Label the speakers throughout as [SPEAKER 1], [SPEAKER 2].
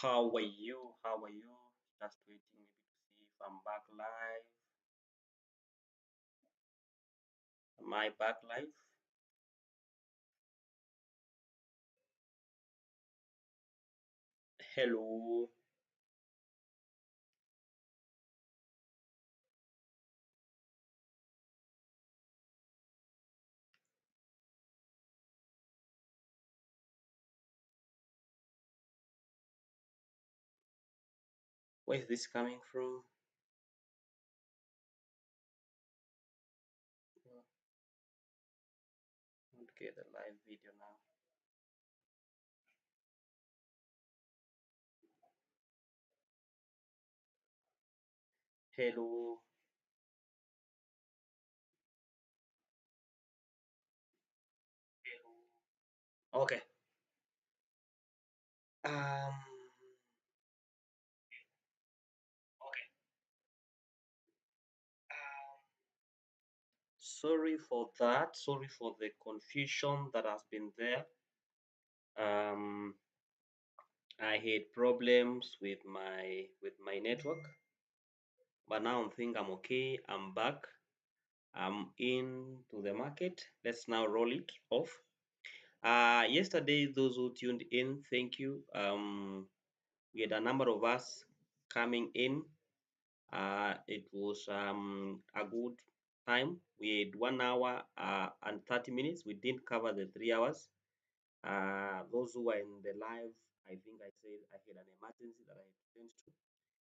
[SPEAKER 1] How are you? How are you? Just waiting maybe to see if I'm back live. Am I back live? Hello. Where is this coming from? Okay, the live video now. Hello. Okay. Um. Okay. Sorry for that. Sorry for the confusion that has been there. Um. I had problems with my network, but now I think I'm okay. I'm back. I'm into the market. Let's now roll it off. Yesterday, those who tuned in, thank you. We had a number of us coming in. It was a good time. We had 1 hour and 30 minutes. We didn't cover the 3 hours. Those who were in the live, I think I said I had an emergency that I had to tend to.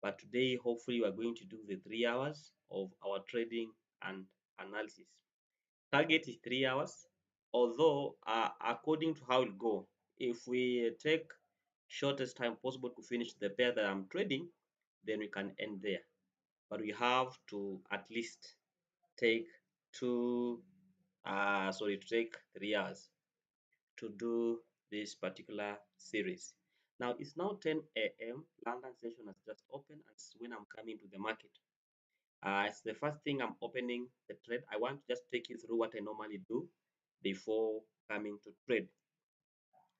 [SPEAKER 1] But today, hopefully, we are going to do the 3 hours of our trading and analysis. Target is 3 hours, although according to how it go, if we take shortest time possible to finish the pair that I'm trading, then we can end there. But we have to at least take to take 3 hours to do this particular series. Now it's now 10 a.m. London session has just opened, and it's when I'm coming to the market. It's the first thing I'm opening the trade. I want to just take you through what I normally do before coming to trade.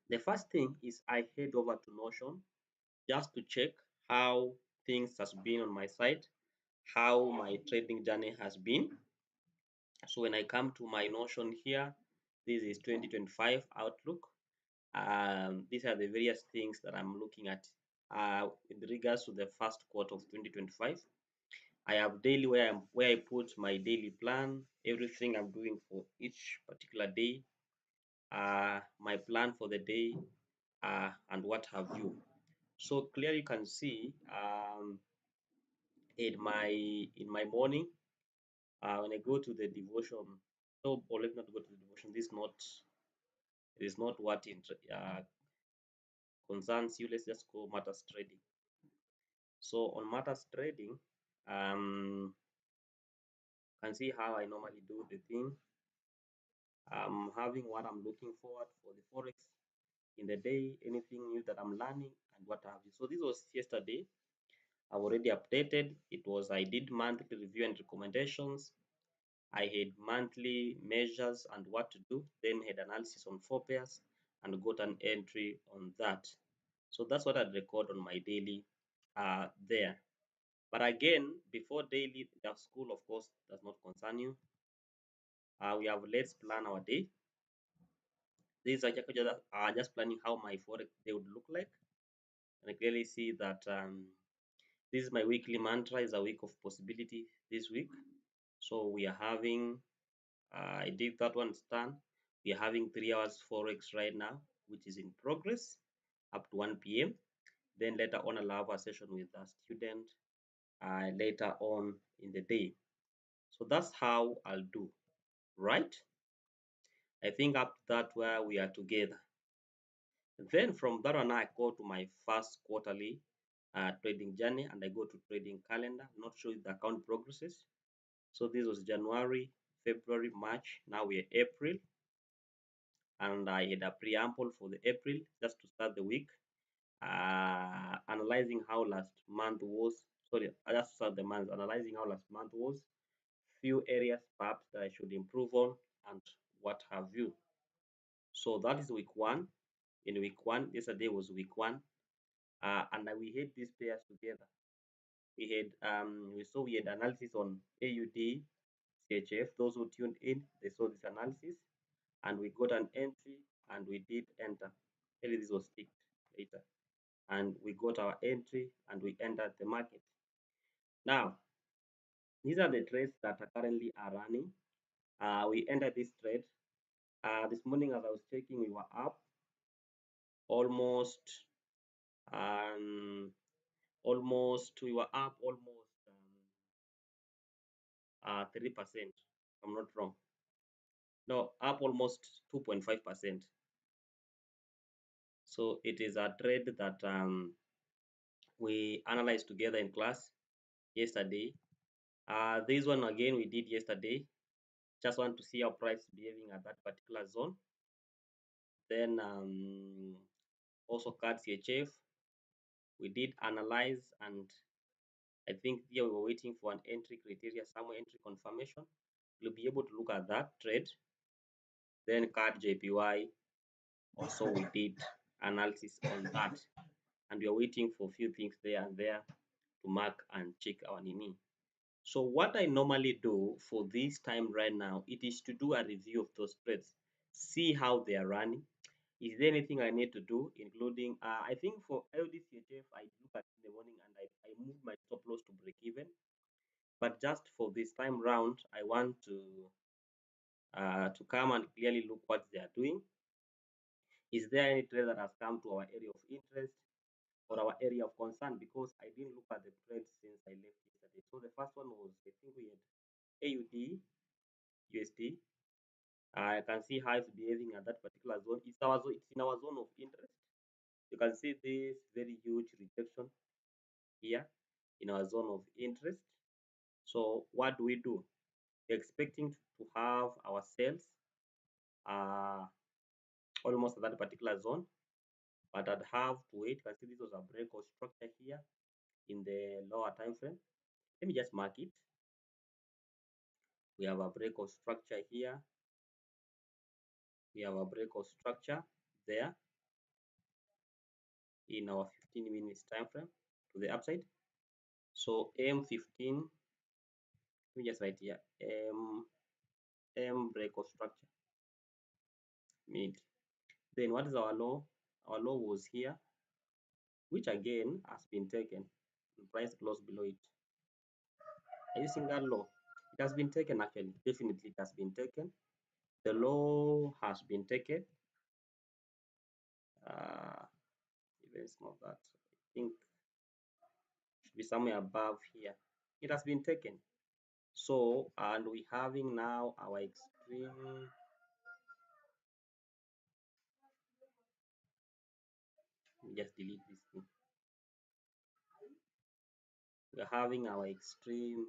[SPEAKER 1] The first thing is I head over to Notion just to check how things has been on my side, how my trading journey has been. So when I come to my Notion here, this is 2025 Outlook. These are the various things that I'm looking at with regards to the first quarter of 2025. I have daily where I put my daily plan, everything I'm doing for each particular day, my plan for the day, and what have you. So clearly you can see in my morning when I go to the devotion. So or let me not go to the devotion. This is not it is not what concerns you. Let's just go matters trading. So on matters trading, can see how I normally do the thing. I'm having what I'm looking forward for the forex in the day, anything new that I'm learning, and what have you. So this was yesterday. I've already updated. It was I did monthly review and recommendations. I had monthly measures and what to do, then had analysis on 4 pairs and got an entry on that. So that's what I'd record on my daily there. But again, before daily, the school of course does not concern you. We have let's plan our day. This is just planning how my forex day would look like. And I clearly see that this is my weekly mantra is a week of possibility this week. So we are having I did that one stand. We are having 3 hours forex right now, which is in progress up to 1 p.m. Then later on I'll have a session with a student later on in the day. So that's how I'll do, right? I think up to that where we are together. Then from that one I go to my first quarterly trading journey and I go to trading calendar, not sure if the account progresses. So this was January, February, March. Now we're April, and I had a preamble for the April just to start the week, analyzing how last month was. Sorry, I just start the month, analyzing how last month was, few areas perhaps that I should improve on, and what have you. So that is week one. In week one, yesterday was week one. and we had these pairs together. We had analysis on AUD, CHF. Those who tuned in, they saw this analysis, and we got an entry, and we did enter. Maybe this was ticked later, and we got our entry, and we entered the market. Now, these are the trades that are currently running. We entered this trade. This morning, as I was checking, we were up almost, um, we were up almost 3%. I'm not wrong. No, up almost 2.5%. So it is a trade that we analyzed together in class yesterday. This one again we did yesterday. Just want to see how price behaving at that particular zone. Then also card CHF, we did analyze, and I think here we were waiting for an entry criteria, somewhere entry confirmation. You'll be able to look at that trade. Then card JPY, also we did analysis on that, and we are waiting for a few things there and there to mark and check our nini. So what I normally do for this time right now, it is to do a review of those trades, see how they are running. Is there anything I need to do, including I think for LDCHF, I look at in the morning and I move my stop loss to break even. But just for this time round, I want to come and clearly look what they are doing. Is there any trade that has come to our area of interest or our area of concern? Because I didn't look at the trades since I left yesterday. So the first one was, I think we had AUD, USD. I can see how it's behaving at that particular zone. It's in our zone of interest. You can see this very huge rejection here in our zone of interest. So what do? We're expecting to have our sales almost at that particular zone, but I'd have to wait. You can see this was a breakout structure here in the lower time frame. Let me just mark it. We have a breakout structure here. We have a breakout structure there in our 15 minutes time frame to the upside. So M15, let me just write here, M breakout structure mid. Then what is our low? Our low was here, which again has been taken. The price closed below it. Are you seeing that low? It has been taken actually. Definitely it has been taken. The low has been taken. Even small that. I think should be somewhere above here. It has been taken. So, and we having now our extreme. Let me just delete this thing. We're having our extreme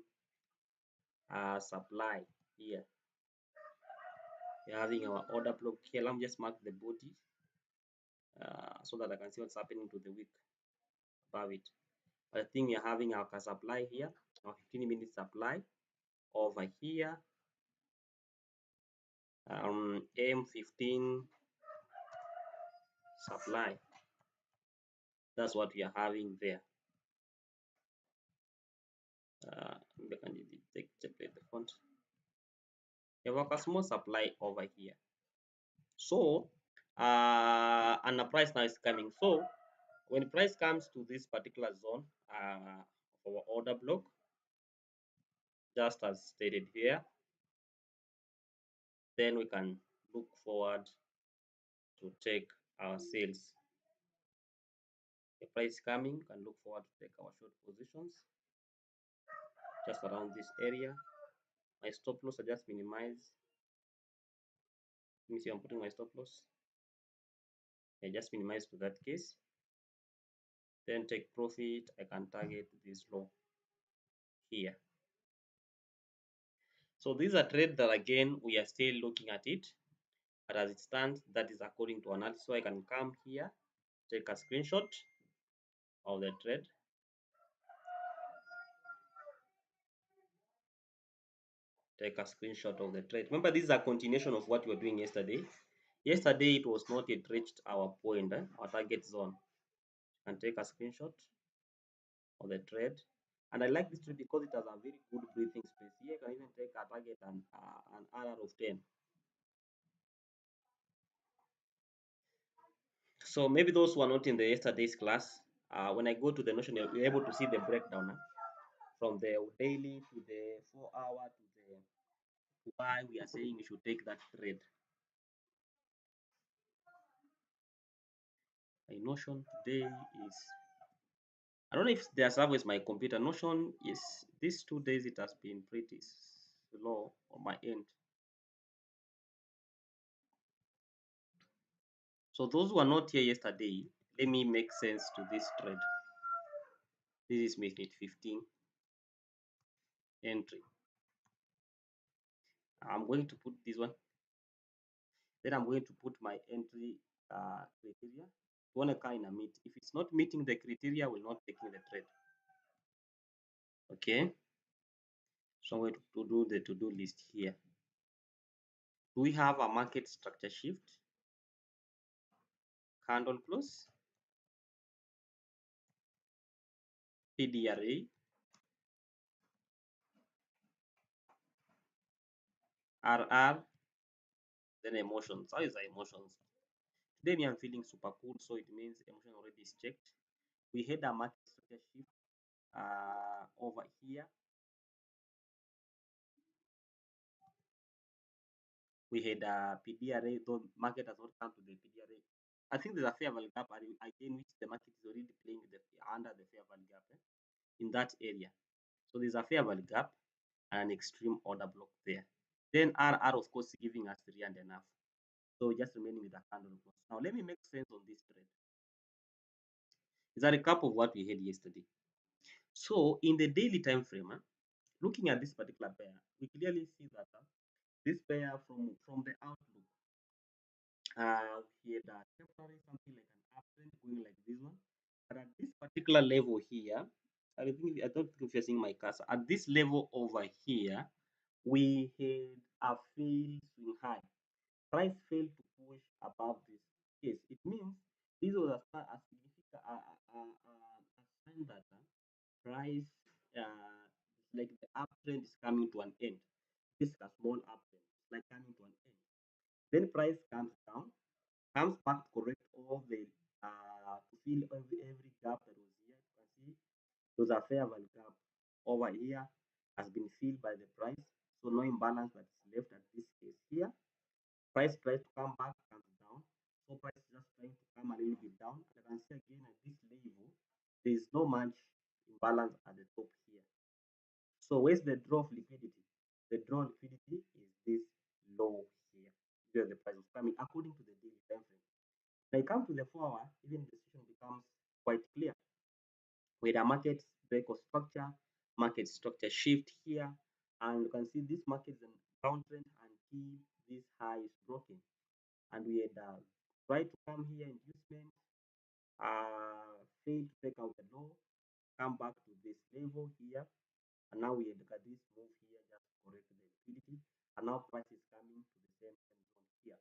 [SPEAKER 1] supply here. We're having our order block here. Let me just mark the body so that I can see what's happening to the wick above it. I think we're having our supply here, our 15-minute supply over here, M15 supply. That's what we are having there. Can you take the font? We have a small supply over here. So, and the price now is coming. So, when the price comes to this particular zone of our order block, just as stated here, then we can look forward to take our sales. The price coming, we can look forward to take our short positions just around this area. My stop loss I just minimize. Let me see, I'm putting my stop loss. I just minimize to that case. Then take profit. I can target this low here. So these are trades that again we are still looking at it, but as it stands, that is according to analysis. So I can come here, take a screenshot of the trade. Take a screenshot of the trade. Remember, this is a continuation of what we were doing yesterday. Yesterday, it was not yet reached our point, our target zone. and take a screenshot of the trade. And I like this trade because it has a very good breathing space. Here you can even take a target and an RR of 10. So maybe those who are not in the yesterday's class, when I go to the notion, you're able to see the breakdown from the daily to the 4 hour to the why we are saying you should take that trade. My notion today is, I don't know if there's always my computer. Notion is, these 2 days it has been pretty slow on my end. So those who are not here yesterday, let me make sense to this trade. This is minute 15 entry. I'm going to put this one. Then I'm going to put my entry criteria. You want to kind of meet. If it's not meeting the criteria, we're not taking the trade. Okay. So I'm going to do the to-do list here. Do we have a market structure shift? Candle close? PDRA? RR? Then emotions. How is the emotions? Today me I'm feeling super cool, so it means emotion already is checked. We had a market structure shift over here. We had a PDRA, though market has not come to the PDRA. I think there's a fair value gap again, which the market is already playing under the fair value gap in that area. So there's a fair value gap and an extreme order block there. Then RR, of course, giving us 3.5. So just remaining with a candle close. Now let me make sense on this trade. It's a recap of what we had yesterday. So in the daily time frame, looking at this particular pair, we clearly see that this pair from the outlook, we had temporary something like an uptrend going like this one. But at this particular level here, I don't think if you're seeing my cursor. At this level over here, we had a failed swing high. Price failed to push above this. Yes, it means this was a significant a sign that price like the uptrend is coming to an end. This is a small uptrend, it's like coming to an end. Then price comes down, comes back to correct all the to fill every gap that was here. You can see those are fair value gap over here has been filled by the price. So no imbalance that is left at this case here. Price tries to come back, comes down. So price is just trying to come a little bit down. And you can see again at this level, there is no much imbalance at the top here. So where's the draw of liquidity? The draw of liquidity is this low here, where the price is coming according to the daily time frame. When I come to the 4 hour, even the situation becomes quite clear. With a market break of structure, market structure shift here, and you can see this market is in downtrend until this high is broken. And we had tried to come here, inducement, failed to take out the low, come back to this level here, and now we look at this move here, just correct the liquidity, and now price is coming to the same time zone here.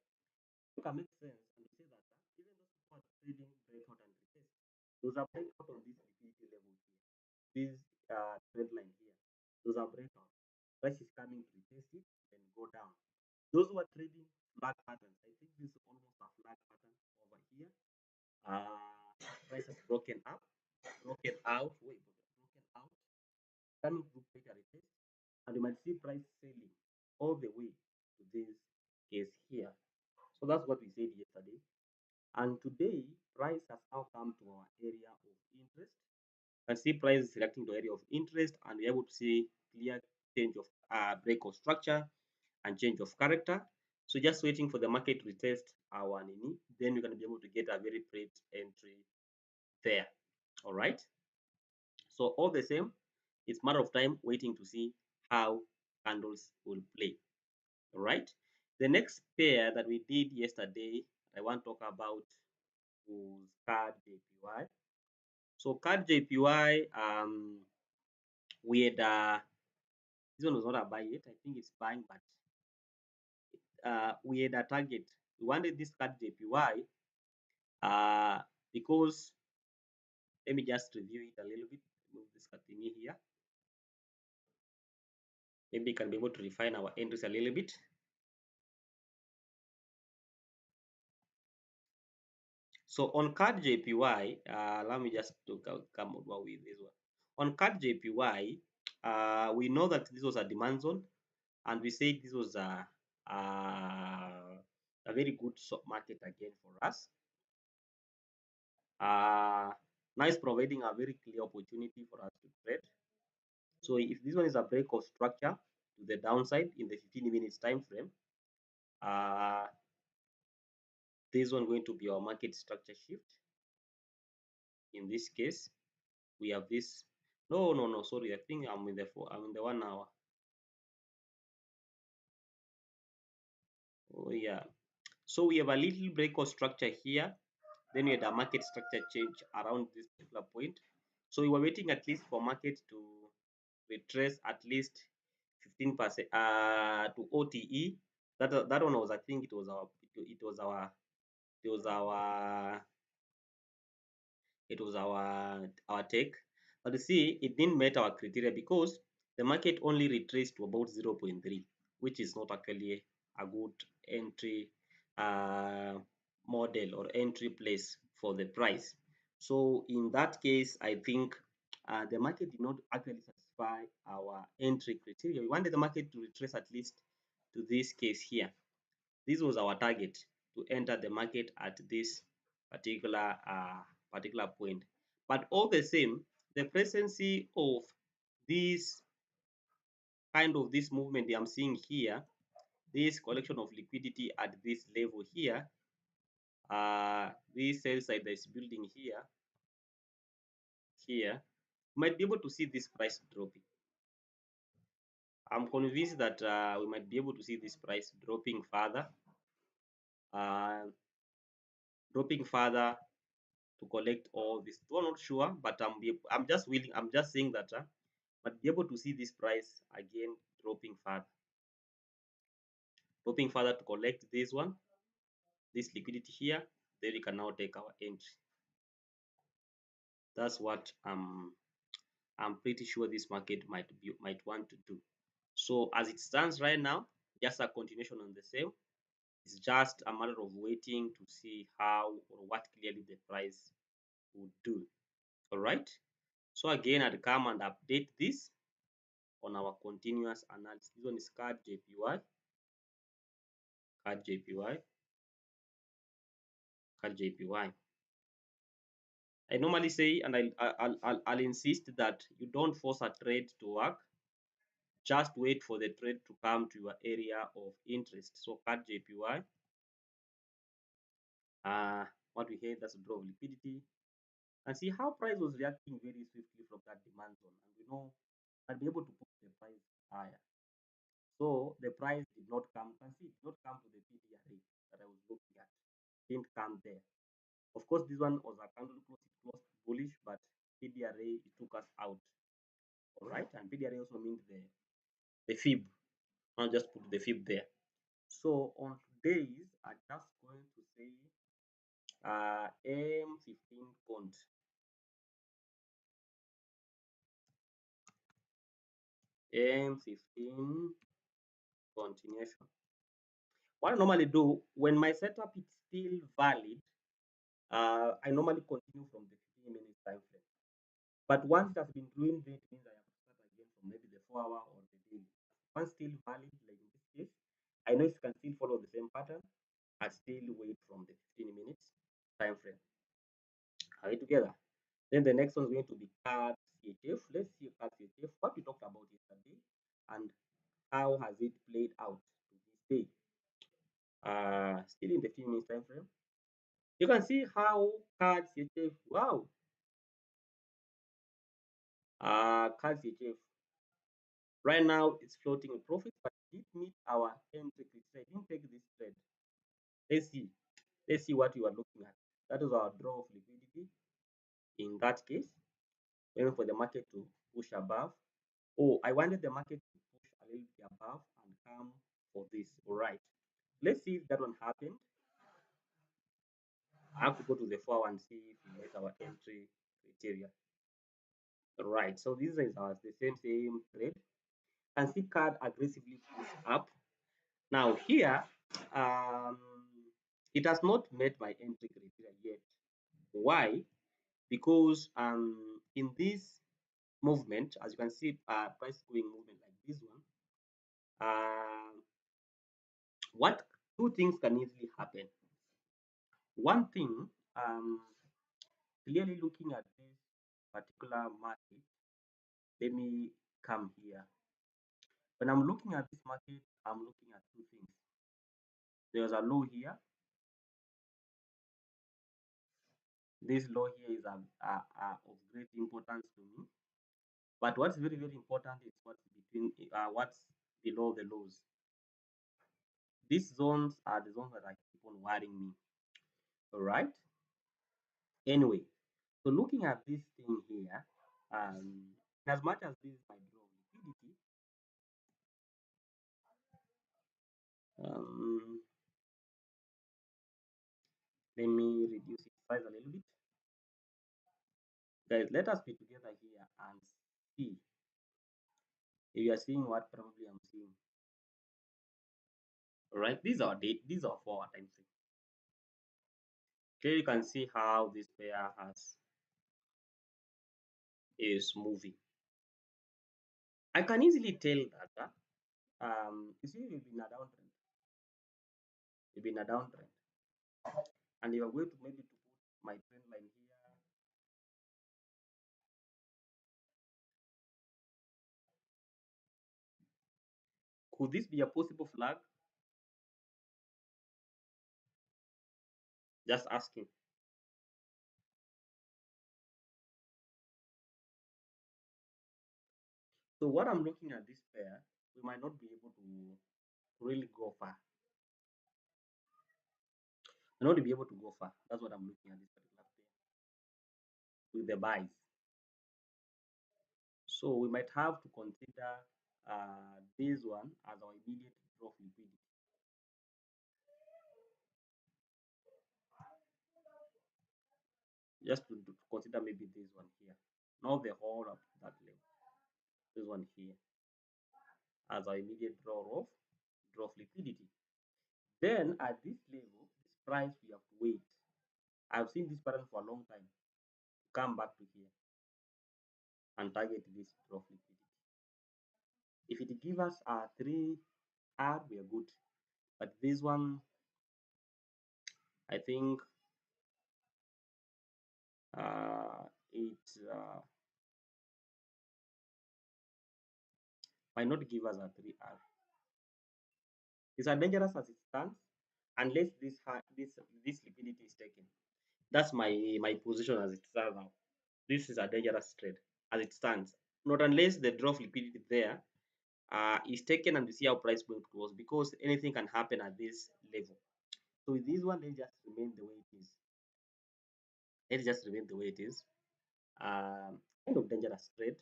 [SPEAKER 1] It can make sense and say that even those people are trading breakout and retest, those are breakout on this liquidity level here, this trend line here, those are breakout. Price is coming to retest it, then go down. Those who are trading flag patterns, I think this is almost a flag pattern over here. Price has broken up, broken out, broken out, coming to take a retest, and you might see price selling all the way to this case here. So that's what we said yesterday. And today, price has now come to our area of interest. You can see price is selecting the area of interest, and we're able to see clear change of break of structure and change of character. So just waiting for the market to retest our nini, then we're going to be able to get a very great entry there. All right. So all the same, it's matter of time waiting to see how candles will play. All right. The next pair that we did yesterday, I want to talk about was card JPY. So card JPY, we had this one was not a buy yet. I think it's buying, but we had a target. We wanted this card JPY because Let me just review it a little bit. Move this continue here. Maybe we can be able to refine our entries a little bit. So on card JPY, let me just come over with this one. On card JPY, we know that this was a demand zone, and we said this was a very good market again for us. Now it's providing a very clear opportunity for us to trade. So if this one is a break of structure to the downside in the 15 minutes time frame, uh, this one going to be our market structure shift. In this case, we have this. No, sorry. I think I'm in the 1 hour. Oh yeah. So we have a little break of structure here. Then we had a market structure change around this particular point. So we were waiting at least for market to retrace at least 15% to OTE. That one was, I think it was our it was our it was our it was our take. But you see, it didn't meet our criteria because the market only retraced to about 0.3, which is not actually a good entry uh, model or entry place for the price. So in that case, I think the market did not actually satisfy our entry criteria. We wanted the market to retrace at least to this case here. This was our target, to enter the market at this particular particular point. But all the same, the presence of this kind of this movement I'm seeing here, this collection of liquidity at this level here, this sell side that is building here, might be able to see this price dropping. I'm convinced that we might be able to see this price dropping further, uh, to collect all this. Though I'm not sure, but I'm just willing. I'm just saying that but be able to see this price again dropping further to collect this one, this liquidity here. Then we can now take our entry. That's what I'm pretty sure this market might want to do. So as it stands right now, just a continuation on the same. It's just a matter of waiting to see how or what clearly the price would do. All right. So again, I'd come and update this on our continuous analysis. This one is card JPY, card JPY, card JPY. I normally say, and I'll insist that you don't force a trade to work. Just wait for the trade to come to your area of interest. So card JPY, what we had, that's a draw of liquidity, and see how price was reacting very swiftly from that demand zone, and we know I'll be able to put the price higher. So the price did not come. You can see it did not come to the PDRA that I was looking at. It didn't come there. Of course, this one was a candle closed bullish, but PDRA it took us out. All right, and PDRA also means the fib. I'll just put the fib there. So on today's, I'm just going to say M15 cont. M15 continuation. What I normally do when my setup is still valid, I normally continue from the 15 minutes time frame. But once it has been doing that, it means I have to start again from maybe the 4 hour or the daily. Once still valid, like in this case, I know it can still follow the same pattern. I still wait from the 15 minutes time frame. Are we together? Then the next one is going to be card CHF. Let's see card CHF, what we talked about yesterday, and how has it played out to this day. Still in the 15 minutes time frame. You can see how card CHF, wow, card CHF right now it's floating a profit, but it did meet our entry criteria. Didn't take this trade. Let's see. Let's see what you are looking at. That is our draw of liquidity. In that case, waiting for the market to push above. Oh, I wanted the market to push a little bit above and come for this. All right. Let's see if that one happened. I have to go to the 4 and see if we met our entry criteria. Right. So this is our the same trade. And see card aggressively push up. Now here, um, it has not met my entry criteria yet. Why? Because in this movement, as you can see, price going movement like this one, uh, what two things can easily happen. One thing, um, clearly looking at this particular market, let me come here. When I'm looking at this market, I'm looking at two things. There's a low here. This law here is of great importance to me. But what's very important is what's below the lows. These zones are the zones that are keep on worrying me. All right. Anyway, so looking at this thing here, as much as this is my draw liquidity, um, let me reduce its size a little bit. Guys, let us be together here and see if you are seeing what probably I'm seeing. All right, these are forward time frame. Here you can see how this pair is moving. I can easily tell that you see we've been a downtrend. We've been a downtrend. And you are going to maybe to put my trend line here. Could this be a possible flag? Just asking. So what I'm looking at this pair, we might not be able to really go far. Not to be able to go far. That's what I'm looking at this particular pair with the buys. So we might have to consider this one as our immediate drop liquidity. Just to consider maybe this one here, not the whole of that level. This one here as our immediate draw of liquidity. Then at this level, this price we have to wait. I've seen this pattern for a long time. Come back to here and target this draw of liquidity. If it gives us a 3R, we are good. But this one, I think it might not give us a 3R. It's as dangerous as it stands unless this liquidity is taken. That's my position as it stands now. This is a dangerous trade as it stands. Not unless the draw of liquidity there is taken and we see how price going to close, because anything can happen at this level. So with this one, let's just remain the way it is. Let's just remain the way it is. Kind of dangerous trade,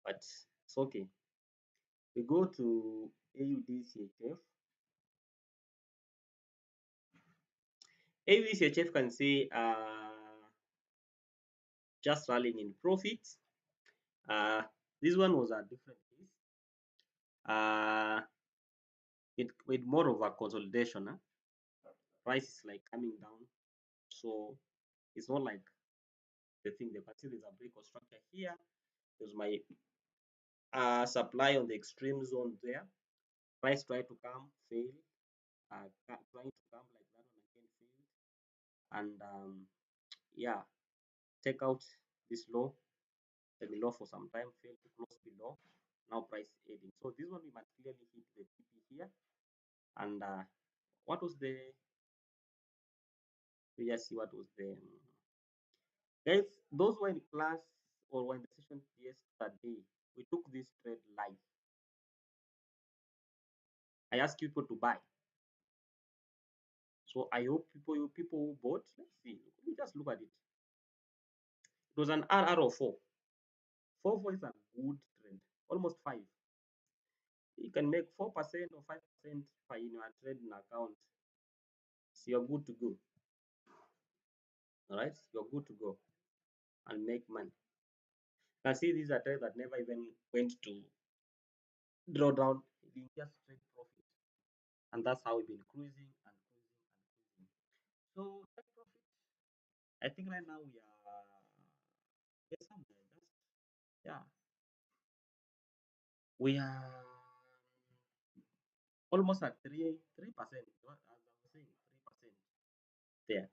[SPEAKER 1] but it's okay. We go to AUDCHF. AUDCHF can say just rallying in profits. This one was a different case. With more of a consolidation. Price is like coming down, so it's not like the thing. The can see there's a break of structure here. There's my supply on the extreme zone there. Price try to come, fail. Trying to come like that one again, failed. And yeah, take out this low, the below for some time, fail to close below. Now price heading. So this one we might clearly hit the TP here. And what was the? We just see what was the. Guys, those were in class or were in the session yesterday. We took this trade live. I asked people to buy. So I hope people who bought. Let's see. Let me just look at it. It was an RR of 4. 4 is a good trend. Almost 5. You can make 4% or 5% in your trading account. So you're good to go. All right, you're good to go. and make money. Now see, these are trades that never even went to draw down, we just trade profit. And that's how we've been cruising and cruising and cruising. So take profit. I think right now we are yes, somewhere. Just yeah, we are almost at 3%. As I was saying, 3% there.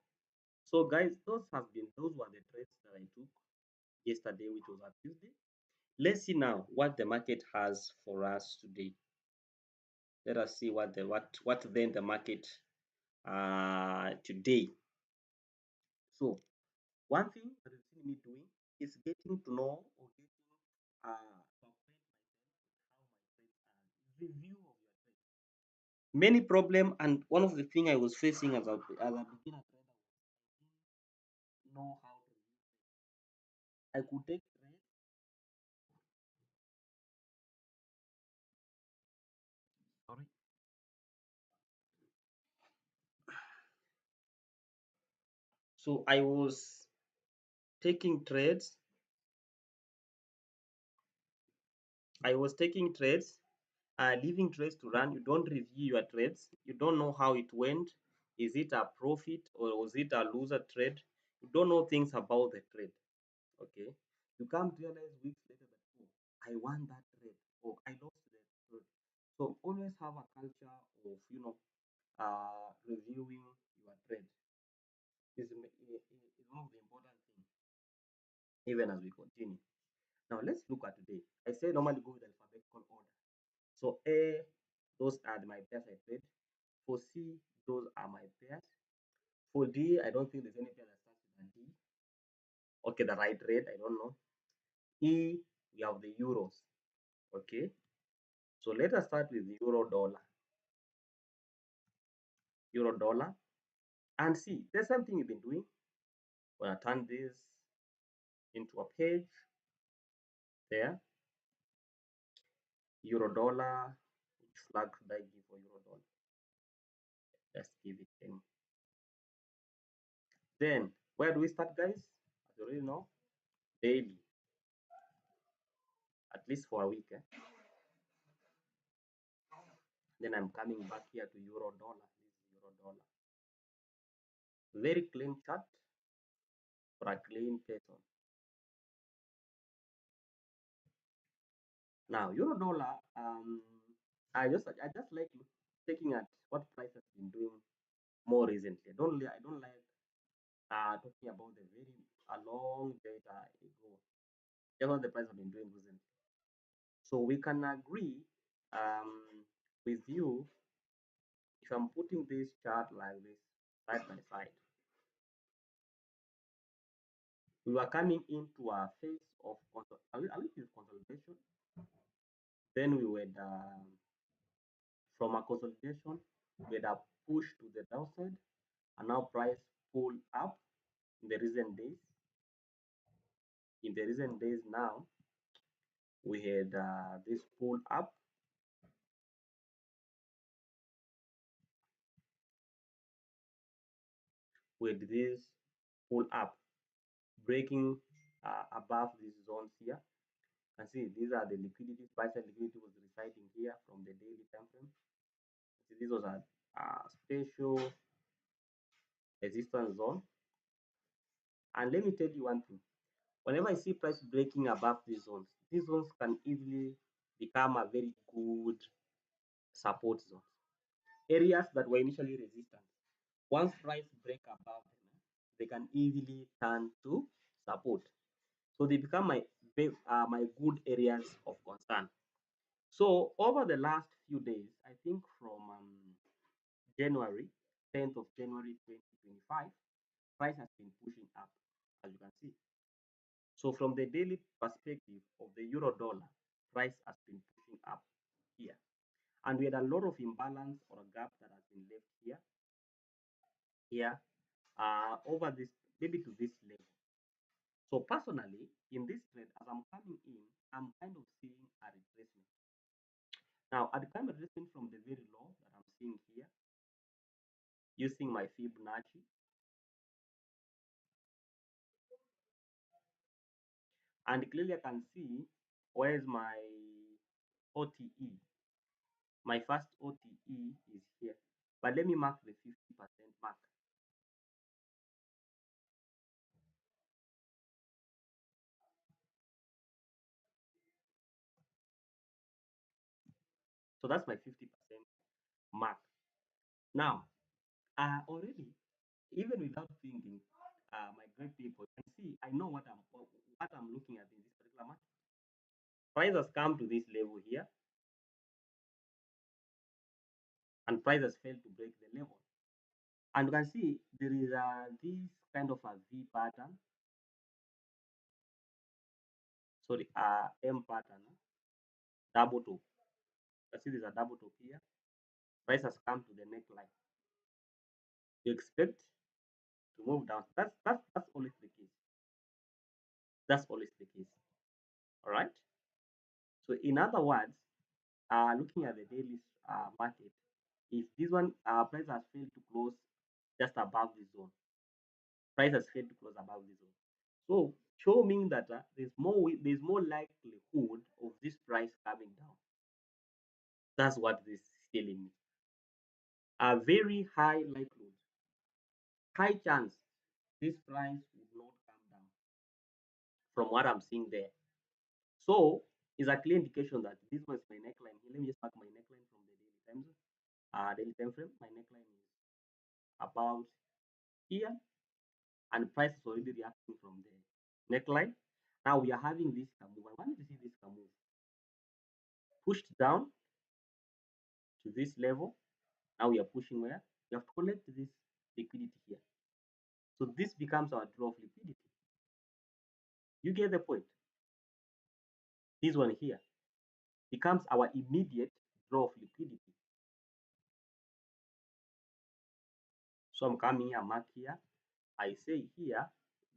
[SPEAKER 1] So guys, those were the trades that I took yesterday, which was a Tuesday. Let's see now what the market has for us today. Let us see what then the market today. So one thing that you see me doing is getting to know or getting to acquaint myself with how my trades are. Review of your trades. Many problem, and one of the thing I was facing as a beginner trader was I didn't know how to review trades. I could take trades, sorry. So taking trades, I was taking trades, leaving trades to run. You don't review your trades. You don't know how it went. Is it a profit or was it a loser trade? You don't know things about the trade. Okay. You come to realize weeks later that, oh, I won that trade. Oh, I lost that trade. So always have a culture of, reviewing your trade. Is one of the important things, even as we continue. Now let's look at today. I say normally go with alphabetical order. So A, those are my pairs I trade. For C, those are my pairs. For D, I don't think there's any pair that starts with a D. Okay, the right rate, I don't know. E, we have the euros. Okay, so let us start with euro dollar. Euro dollar. And see, there's something we've been doing. When I turn this into a page there, euro dollar, which flag should I give for euro dollar? Let's give it any. Then, where do we start, guys? As you already know, daily, at least for a week. Then I'm coming back here to euro dollar. This is euro dollar. Very clean chart for a clean pattern. Now, euro dollar, I just like taking at what price has been doing more recently. I don't like talking about the very a long data ago. Just what the price has been doing recently. So we can agree with you if I'm putting this chart like this side by side. We were coming into a phase of consolidation. Then we were from a consolidation, we had a push to the downside, and now price pull up in the recent days. In the recent days now, we had this pull up. With this pull up, breaking above these zones here. And see, these are the liquidity. Buy side liquidity was residing here from the daily time frame. See, this was a special resistance zone. And let me tell you one thing. Whenever I see price breaking above these zones can easily become a very good support zones. Areas that were initially resistant. Once price break above them, they can easily turn to support. So they become my good areas of concern. So over the last few days, I think from January, 10th of January 2025, price has been pushing up, as you can see. So from the daily perspective of the euro dollar, price has been pushing up here. And we had a lot of imbalance or a gap that has been left here, over this, maybe to this level. So personally, in this trade, as I'm coming in, I'm kind of seeing a retracement. Now, at the time of retracement from the very low that I'm seeing here, using my Fibonacci, And clearly I can see where's my OTE. My first OTE is here. But let me mark the 50% mark. So that's my 50% mark. Now, already, even without thinking, my great people can see I know what I'm looking at in this particular market. Price has come to this level here, and price has failed to break the level. And you can see there is this kind of a V pattern, sorry, M pattern, double top. You see there's a double top here. Price has come to the neckline. You expect to move down. That's always the case. That's always the case. All right. So in other words, looking at the daily market, if this one price has failed to close just above the zone, price has failed to close above the zone. So showing that there's more likelihood of this price coming down. That's what this is telling me. A very high likelihood, high chance this price would not come down from what I'm seeing there. So it's a clear indication that this was my neckline. Here, let me just mark my neckline from the daily time frame. My neckline is about here, and price is already reacting from the neckline. Now we are having this move. I wanted to see this move pushed down to this level. Now we are pushing where we have to collect this liquidity here. So this becomes our draw of liquidity. You get the point? This one here becomes our immediate draw of liquidity. So I'm coming here, mark here. I say here,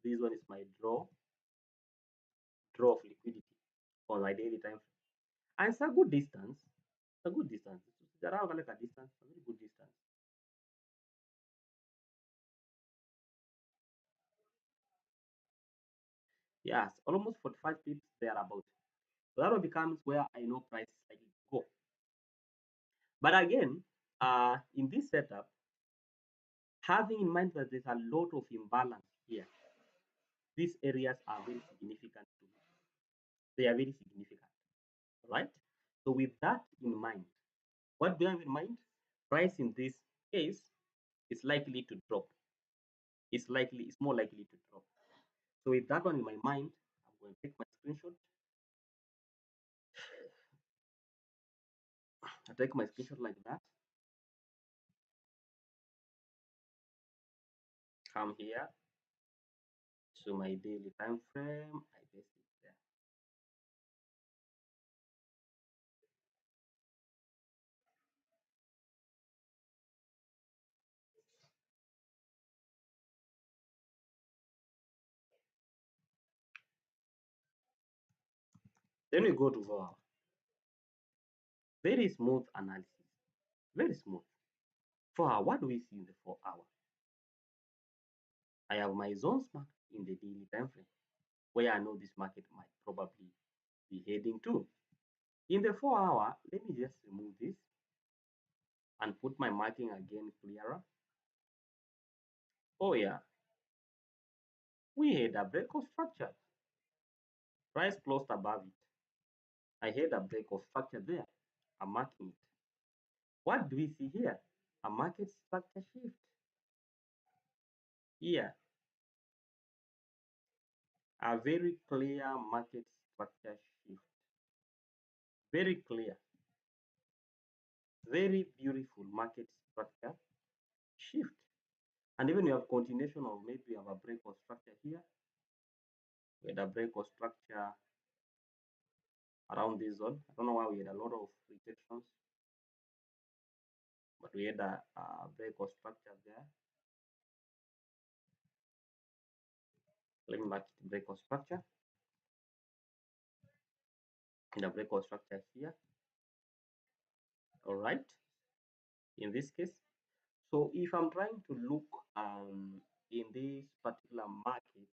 [SPEAKER 1] this one is my draw of liquidity on my daily time frame. And it's a good distance. It's a good distance. It's around like a distance, a very good distance. Yes, almost 45 pips thereabout. So that one becomes where I know price is likely to go. But again, in this setup, having in mind that there's a lot of imbalance here, these areas are very significant to me. They are very significant, right? So with that in mind, what do I have in mind? Price in this case is likely to drop. It's more likely to drop. So with that one in my mind, I'm going to take my screenshot. I take my screenshot like that. Come here to my daily time frame. I paste it there. Then we go to 4 hour. Very smooth analysis. Very smooth. 4 hour. What do we see in the 4 hour? I have my zones marked in the daily time frame where I know this market might probably be heading to. In the 4 hour, let me just remove this and put my marking again clearer. Oh yeah, we had a break of structure. Price closed above it. I had a break of structure there. I'm marking it. What do we see here? A market structure shift. Here, a very clear market structure shift. Very clear. Very beautiful market structure shift. And even you have continuation of maybe you have a break of structure here. We had a break of structure around this zone. I don't know why we had a lot of rejections, but we had a break of structure there. Let me mark it break of structure. And the break of structure here. All right. In this case, so if I'm trying to look in this particular market,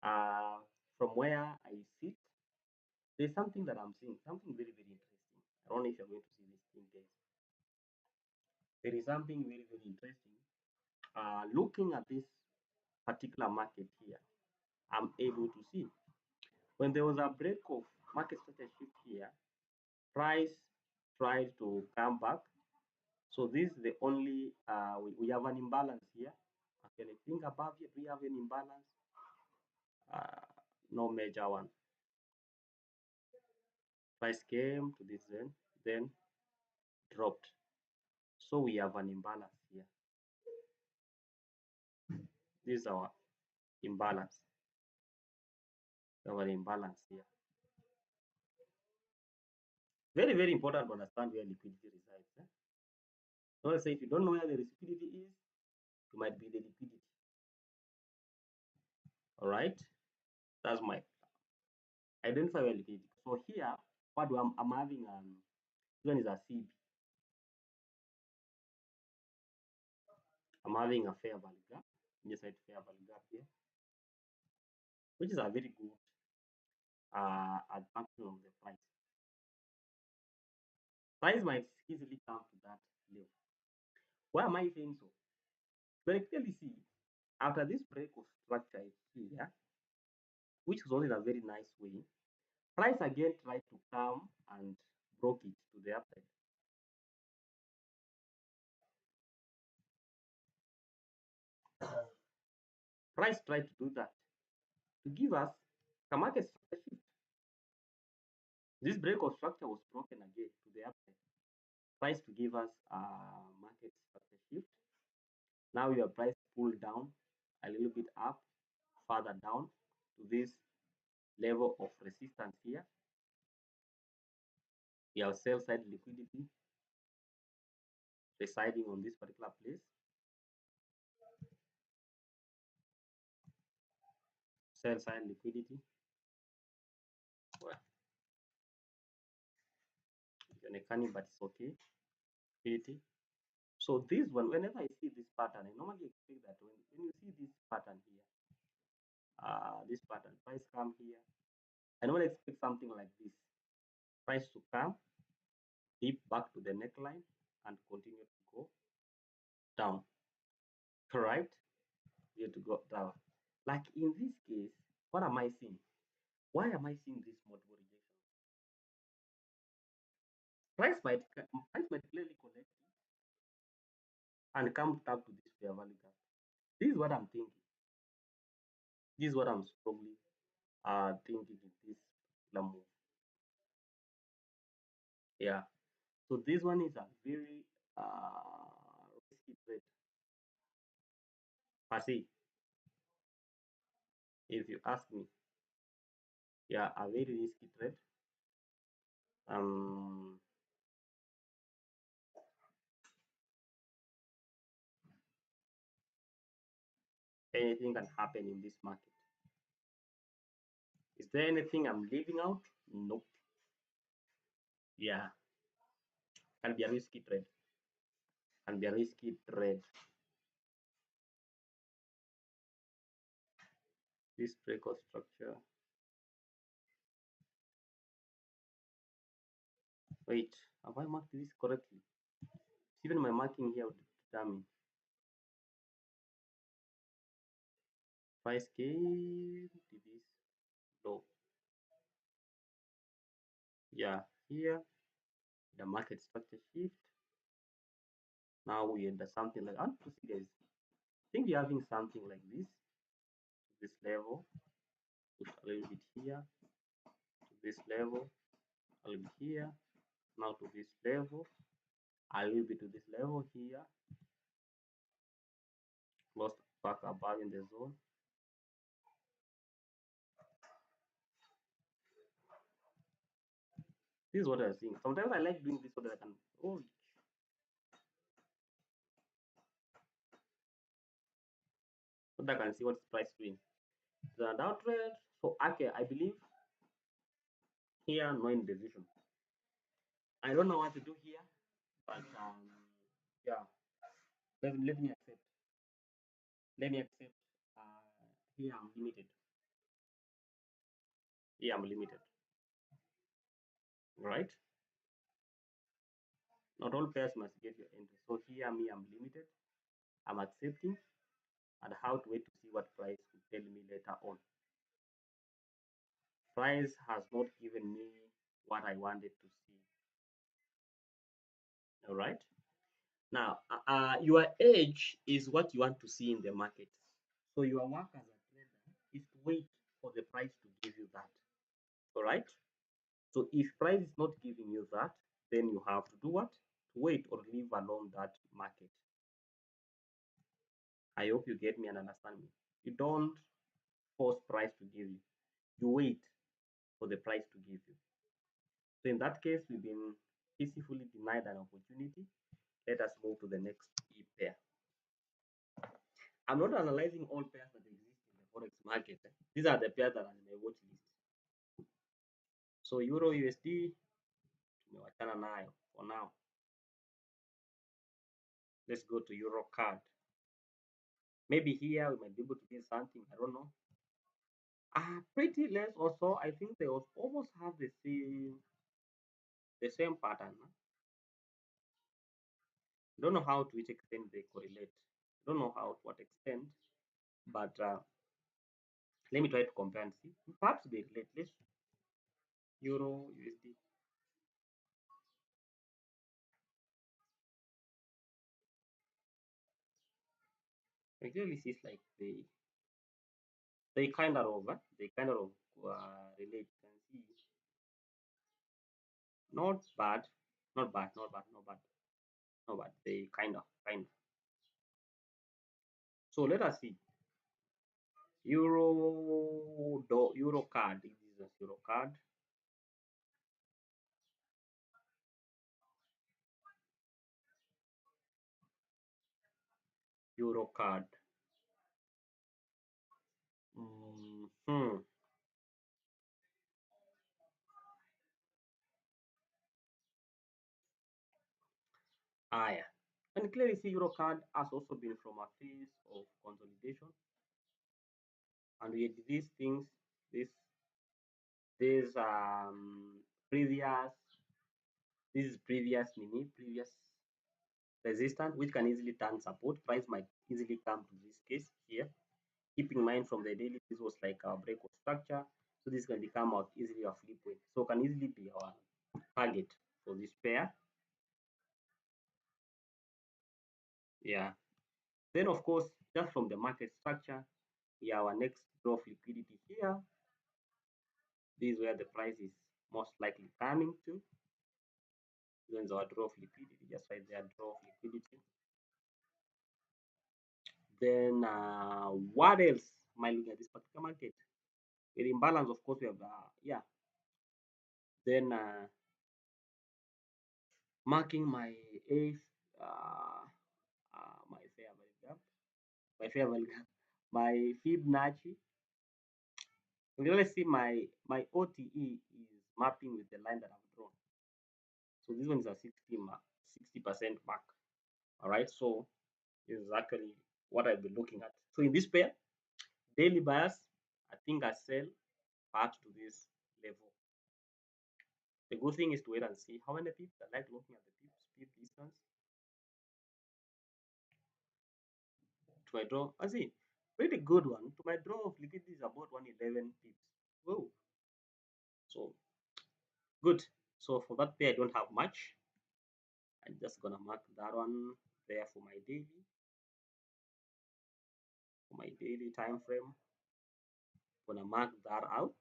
[SPEAKER 1] uh, from where I sit, there's something that I'm seeing, something very, very interesting. I don't know if you're going to see this thing, guys. There is something very, very interesting. Looking at this particular market here, I'm able to see when there was a break of market started shift here, price tried to come back. So this is the only we have an imbalance here. Okay, I think above here, do we have an imbalance? Uh, no major one. Price came to this then dropped. So we have an imbalance here. This is our imbalance. We have an imbalance here. Very, very important to understand where liquidity resides. Eh? So I say if you don't know where the liquidity is, you might be the liquidity. All right, that's my identify where liquidity. So here, what do I'm having this one is a CB. I'm having a fair value gap, inside fair value gap here, which is a very good advancement of the price. Price might easily come to that level. Why am I saying so? You can clearly see after this break of structure here, which was in a very nice way, price again tried to come and broke it to the upside. Price tried to do that to give us a market structure shift. This break of structure was broken again to the upside. Price to give us a market structure shift. Now your price pulled down a little bit up, further down to this level of resistance here. We have sell side liquidity residing on this particular place. Sell side liquidity. Well, you're canny, but it's okay. Liquidity. So this one, whenever I see this pattern, I normally expect that when you see this pattern here, this pattern, price come here, I normally expect something like this. Price to come, dip back to the neckline, and continue to go down. Correct? Here to go down. Like in this case, what am I seeing? Why am I seeing this multiple rejection? Price might clearly connect and come back to this fair value gap. This is what I'm thinking. This is what I'm strongly thinking in this particular move. Yeah. So this one is a very risky trade. Per se, if you ask me, yeah, a very risky trade. Um, Anything can happen in this market. Is there anything I'm leaving out? Nope. Yeah, can be a risky trade. Can be a risky trade. This breakout structure. Wait, have I marked this correctly? Even my marking here would determine price came to this low. Yeah, here the market structure shift. Now we enter something like, I want to see guys. I think we're having something like this level, push a little bit here, to this level, a little bit here, now to this level, a little bit to this level here, close back above in the zone. This is what I'm seeing. Sometimes I like doing this so that I can, oh, so that I can see what's price doing. The downtrend. So okay, I believe here no indecision. I don't know what to do here, but yeah, let me accept. Let me accept. Here I'm limited. Here I'm limited, right? Not all pairs must get your entry. So here me, I'm limited. I'm accepting and how to wait to see what price will tell me later on. Price has not given me what I wanted to see. All right. Now, your edge is what you want to see in the market. So your work as a trader is to wait for the price to give you that. All right. So if price is not giving you that, then you have to do what? To wait or leave alone that market. I hope you get me and understand me. You don't force price to give you. You wait for the price to give you. So in that case, we've been peacefully denied an opportunity. Let us move to the next E pair. I'm not analyzing all pairs that exist in the forex market. These are the pairs that are in my watch list. So Euro USD tumewachana nayo for now. Let's go to Euro card. Maybe here we might be able to get something. I don't know. Pretty less also. I think they almost have the same pattern. Don't know how to which extent they correlate. Don't know how to what extent, but let me try to compare and see. Perhaps they relate. Let's Euro USD. I clearly see like they kind of over. They kind of relate. You can see not bad, not bad, not bad, not bad, not bad. They kind of. So let us see. Euro card. This is a Euro card. Euro card. Hmm. Yeah. And clearly see Euro card has also been from a phase of consolidation. And we had these things, this previous this is previous resistance, which can easily turn support. Price might easily come to this case here. Keep in mind from the daily, this was like our break of structure. So this can become out easily a flip way. So can easily be our target for this pair. Yeah. Then of course, just from the market structure, we have our next draw of liquidity here. This is where the price is most likely coming to. Then our draw of liquidity, just right there, draw of liquidity. Then what else am I looking at this particular market? With imbalance, of course, we have yeah. Then marking my eighth, my fair value gap, my fair value gap, my Fibonacci. You can see my OTE is mapping with the line that I've drawn. So this one is a 60% mark. All right, so this is actually what I'll be looking at. So in this pair, daily bias, I think I sell part to this level. The good thing is to wait and see how many pips. I like looking at the pip distance to my draw. I see, pretty good one. To my draw of liquidity is about 111 pips. Whoa, so good. So for that pair, I don't have much. I'm just gonna mark that one there for my daily time frame. Gonna mark that out.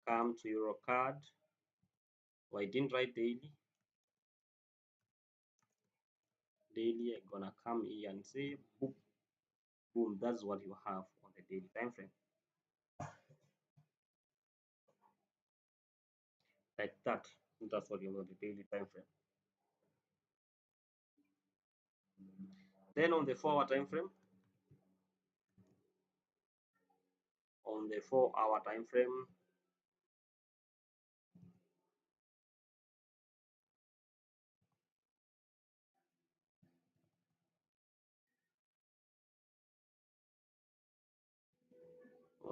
[SPEAKER 1] Come to Euro card. Oh, I didn't write daily. Daily, I'm gonna come here and say boom, boom. That's what you have on the daily time frame, like that. That's what you have on the daily time frame. Then on the 4 hour time frame, on the 4 hour time frame,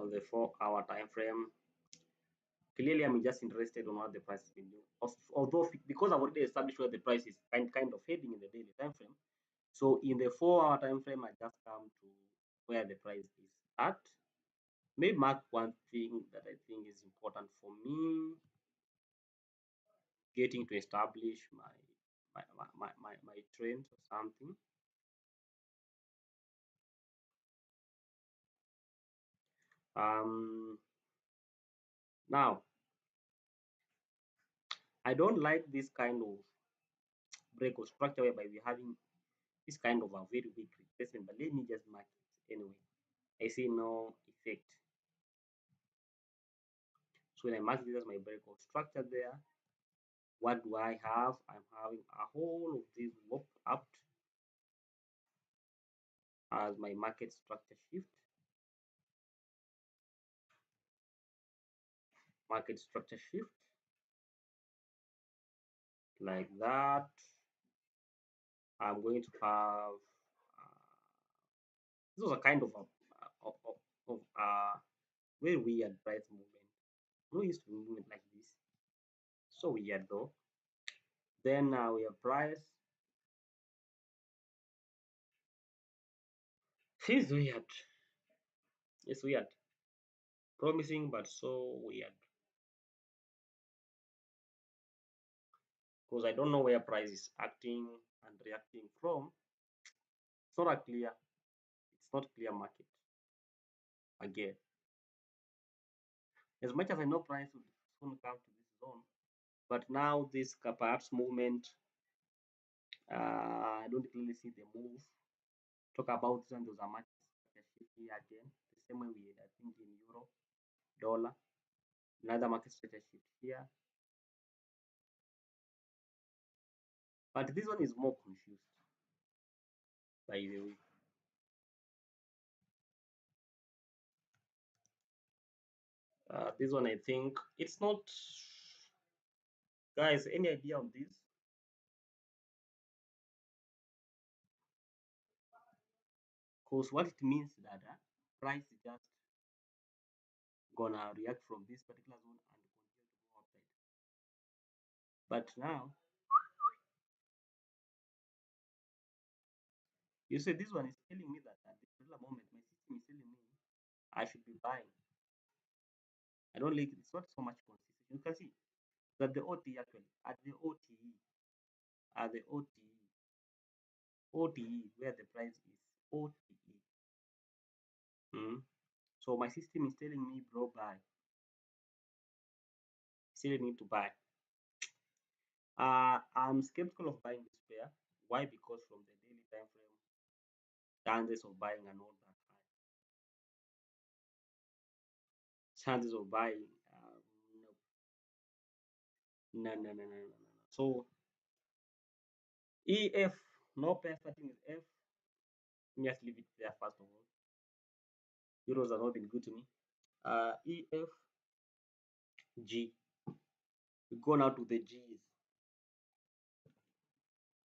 [SPEAKER 1] on the 4 hour time frame. Clearly, I'm just interested on what the price has been doing. Although because I've already established where the price is kind of heading in the daily time frame. So in the 4 hour time frame, I just come to where the price is at. Maybe mark one thing that I think is important for me, getting to establish my trend or something. Now I don't like this kind of break or structure whereby we're having this kind of a very weak replacement, but let me just mark it anyway. I see no effect. So when I mark this as my break or structure there, what do I have? I'm having a whole of this walk up as my market structure shift. Market structure shift like that. I'm going to have this was a kind of a very weird price movement. I'm not used to movement like this. So weird though. Then we have price. Feels weird. It's weird. Promising but so weird. Because I don't know where price is acting and reacting from. It's not a clear, it's not clear market again. As much as I know price will soon come to this zone, but now this perhaps movement, I don't clearly see the move. Talk about this, and there's a market structure shift here again, the same way we had, I think, in euro, dollar. Another market structure shift here, but this one is more confused. By the way, this one I think it's not. Guys, any idea on this? Because what it means that price is just gonna react from this particular zone and continue to go outside. But now you say this one is telling me that at this particular moment my system is telling me I should be buying. I don't like it's not so much consistency. You can see that the OTE actually at the OTE where the price is OTE. So my system is telling me bro buy. Still need to buy. I'm skeptical of buying this pair. Why? Because from the daily time frame, chances of buying are not that high. Chances of buying, no, no, no, no, no, no, no. So EF, no pair starting with F. Let me just leave it there first of all. Euros have not been good to me. EF, G. We go now to the G's.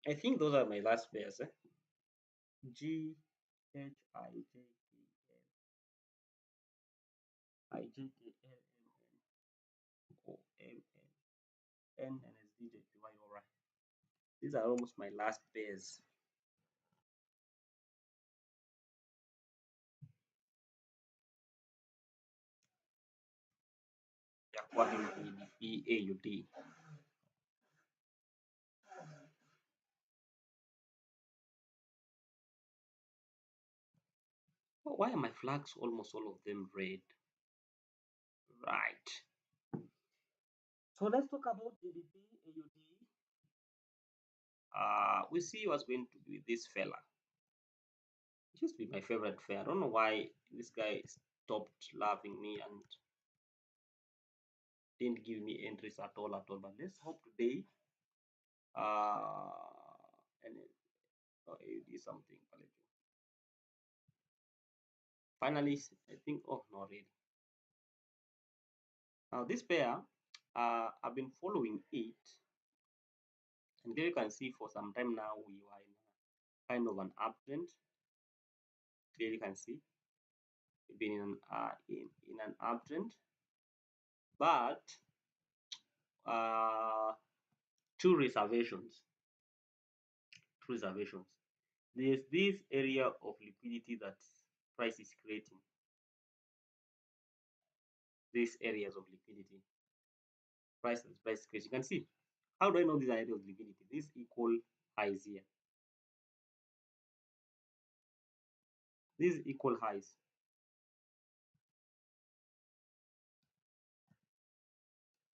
[SPEAKER 1] I think those are my last pairs. G, H, I, J, K, L, I, J, K, L, M, N, O, M, N, N, and S, D, J, Q, Y, O, R. These are almost my last pairs. According to the EAUD. Why are my flags almost all of them red? Right. So let's talk about GDP, AUD. We see what's going to be this fella. It used to be my favorite fair. I don't know why this guy stopped loving me and didn't give me entries at all. But let's hope today and AUD something. Finally, I think, oh, not really. Now this pair, I've been following it, and there you can see for some time now we are in kind of an uptrend. There you can see We've been in an uptrend, but uh, two reservations. Two reservations. There's this area of liquidity that price is creating. These areas of liquidity, price is creating. You can see. How do I know these are areas of liquidity? These equal highs here. These equal highs.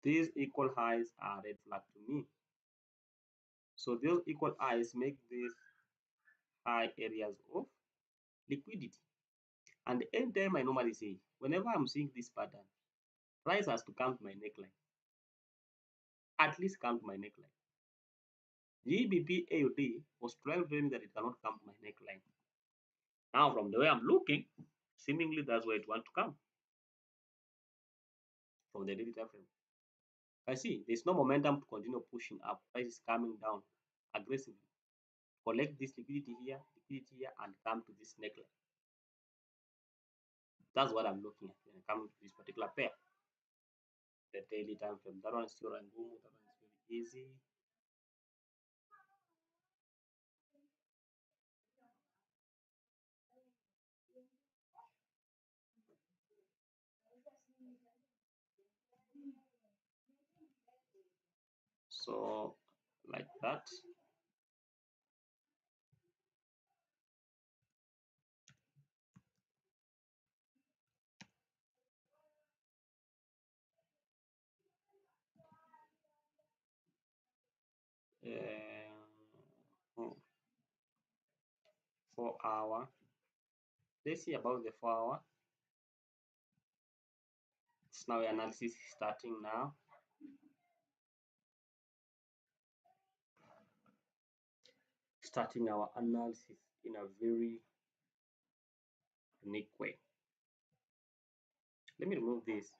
[SPEAKER 1] These equal highs are red flag to me. So those equal highs make these high areas of liquidity. And anytime I normally say, whenever I'm seeing this pattern, price has to come to my neckline. At least come to my neckline. GBP AUD was 12 telling me that it cannot come to my neckline. Now, from the way I'm looking, seemingly that's where it wants to come from the daily time frame. I see there's no momentum to continue pushing up. Price is coming down aggressively. Collect this liquidity here, and come to this neckline. That's what I'm looking at when I come to this particular pair. The daily time frame. That one is still and boom. That one is very easy. So like that. Um, 4 hour. Let's see about the 4 hour. It's now analysis starting now. Starting our analysis in a very unique way. Let me remove this.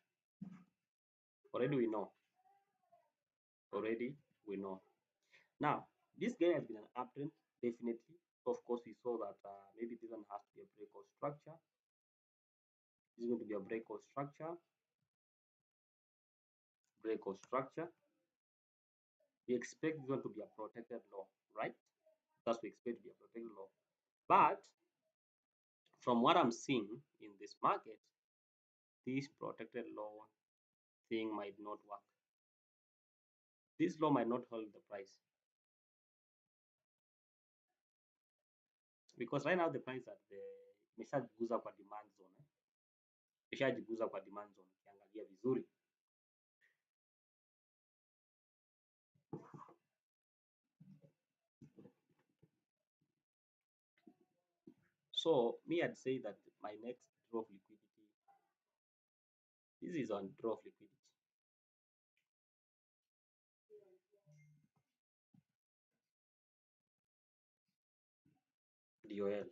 [SPEAKER 1] Already we know. Already we know. Now, this guy has been an uptrend, definitely. So of course, we saw that maybe this one has to be a breakout structure. This is going to be a breakout structure. Breakout structure. We expect this one to be a protected low, right? That's we expect to be a protected low. But from what I'm seeing in this market, this protected low thing might not work. This low might not hold the price. Because right now the price at the imeshajiguza kwa demand zone. Imeshajiguza kwa demand zone ukiangalia vizuri. So me, I'd say that my next draw of liquidity, this is on draw of liquidity. DOL.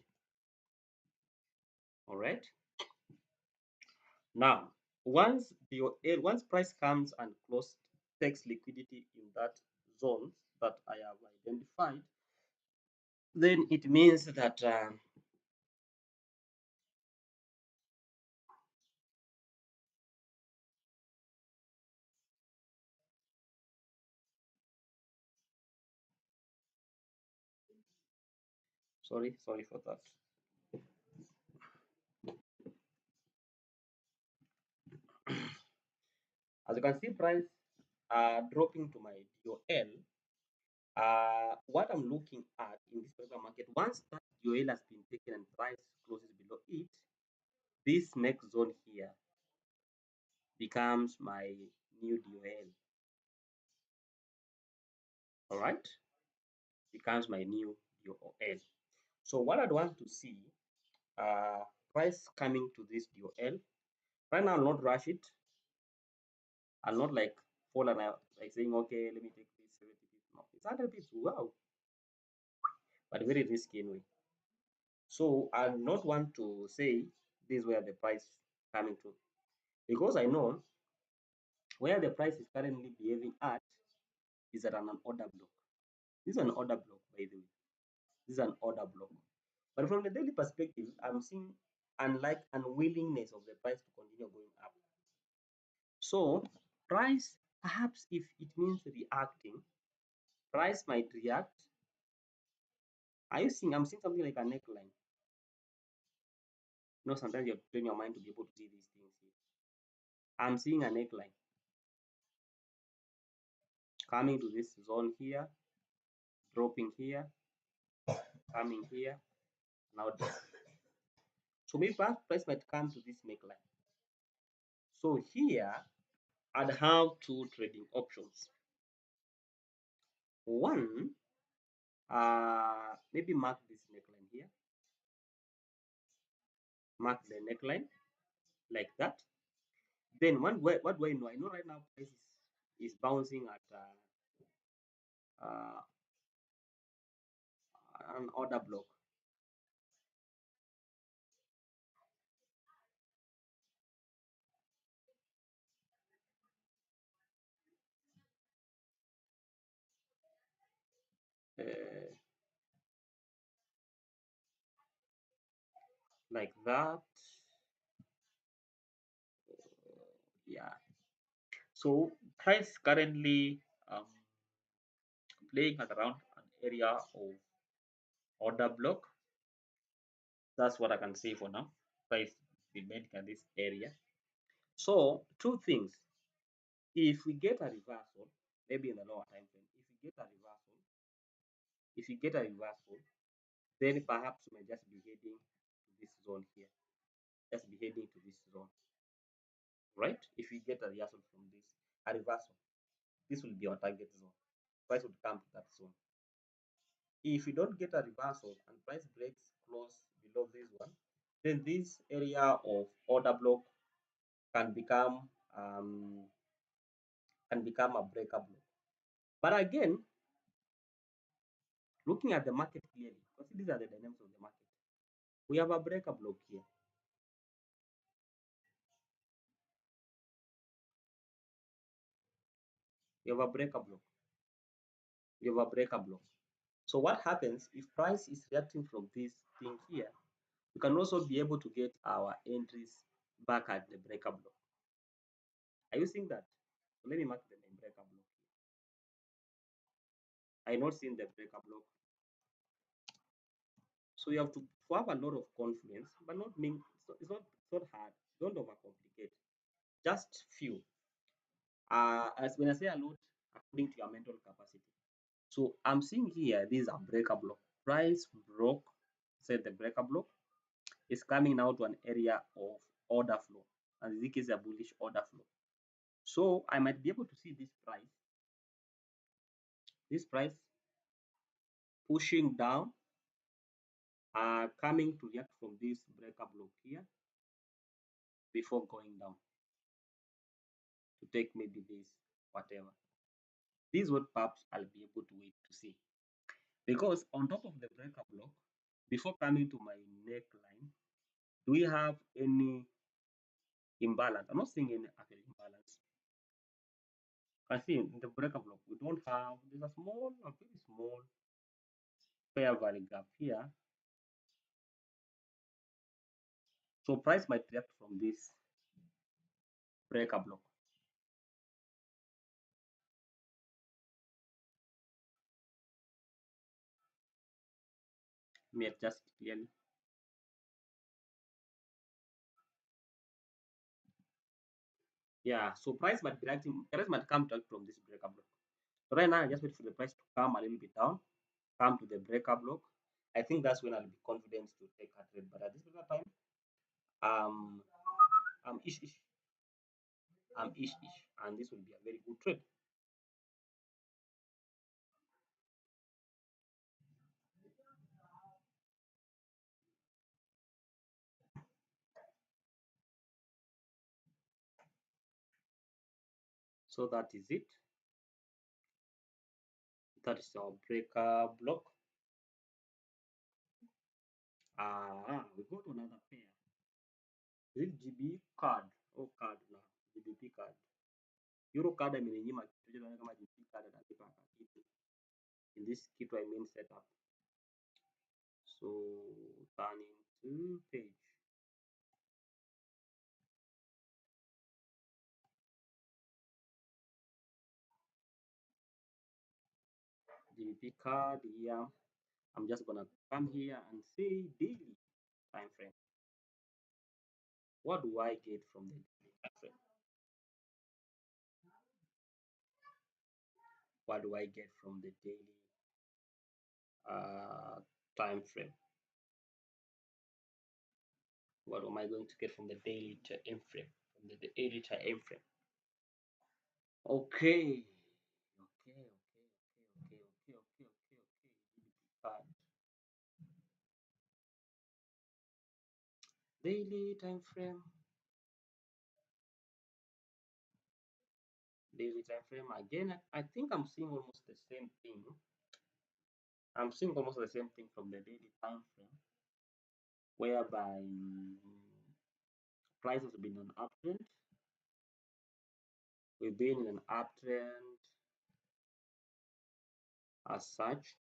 [SPEAKER 1] All right. Now, once price comes and close takes liquidity in that zone that I have identified, then it means that sorry for that. As you can see, price dropping to my DOL. What I'm looking at in this particular market, once that DOL has been taken and price closes below it, this next zone here becomes my new DOL. All right, becomes my new DOL. So what I'd want to see, price coming to this DOL. Right now, I'll not rush it. I'll not like fall and like saying, okay, let me take this 70 pips. No, it's 100 pips. Wow, but very risky anyway. So I not want to say this is where the price coming to, because I know where the price is currently behaving at is at an order block. This is an order block, by the way. This is an order block. But from the daily perspective, I'm seeing unlike unwillingness of the price to continue going up. So price, perhaps if it means reacting, price might react. Are you seeing? I'm seeing something like a neckline. You know, sometimes you have to train your mind to be able to see these things here. I'm seeing a neckline coming to this zone here, dropping here, coming here, now down. So maybe perhaps price might come to this neckline. So here I'd have two trading options. One, maybe mark this neckline here, mark the neckline like that. Then what do I know? I know right now price is bouncing at an order block. Uh, like that. Yeah. So price currently playing at around an area of order block. That's what I can say for now. Price remaining at this area. So two things. If we get a reversal, maybe in the lower time frame, if you get a reversal, then perhaps we may just be heading to this zone here. Just be heading to this zone, right? If we get a reversal from this, a reversal, this will be our target zone. Price would come to that zone. If we don't get a reversal and price breaks close below this one, then this area of order block can become um, a breaker block. But again, looking at the market clearly, because these are the dynamics of the market. We have a breaker block here. We have a breaker block. We have a breaker block. So what happens if price is reacting from this thing here? We can also be able to get our entries back at the breaker block. Are you seeing that? So let me mark the breaker block here. I not seen the breaker block. So you have to have a lot of confidence, but not mean it's not hard. Don't overcomplicate. Just few. As when I say a lot, according to your mental capacity. So I'm seeing here this is a breaker block. Price broke, say the breaker block is coming now to an area of order flow, and this is a bullish order flow. So I might be able to see this price pushing down, coming to react from this breaker block here before going down to take maybe this whatever. This is what perhaps I'll be able to wait to see. Because on top of the breaker block, before coming to my neckline, do we have any imbalance? I'm not seeing any actual imbalance. I see in the breaker block, we don't have, there's a very small fair value gap here. So price might react from this breaker block. Let me adjust it clearly. Yeah, so price might come to from this breaker block. So right now, I just wait for the price to come a little bit down, come to the breaker block. I think that's when I'll be confident to take a trade. But at this particular time, um, I'm ish, and this will be a very good trade. So that is it. That is our breaker block. We go to another pair. Is it GB card? Oh, card now. GBP card. Euro card ameninyima kitu kama GBP card atalipa kitu. In this kitu I mean setup. So turn into page. GBP card here. I'm just gonna come here and say daily time frame. What do I get from the daily time frame? What do I get from the daily uh, time frame? What am I going to get from the daily time frame? From the daily time frame. Okay. Okay. Daily time frame. Daily time frame again. I think I'm seeing almost the same thing. I'm seeing almost the same thing from the daily time frame, whereby price has been an uptrend. We've been in an uptrend as such.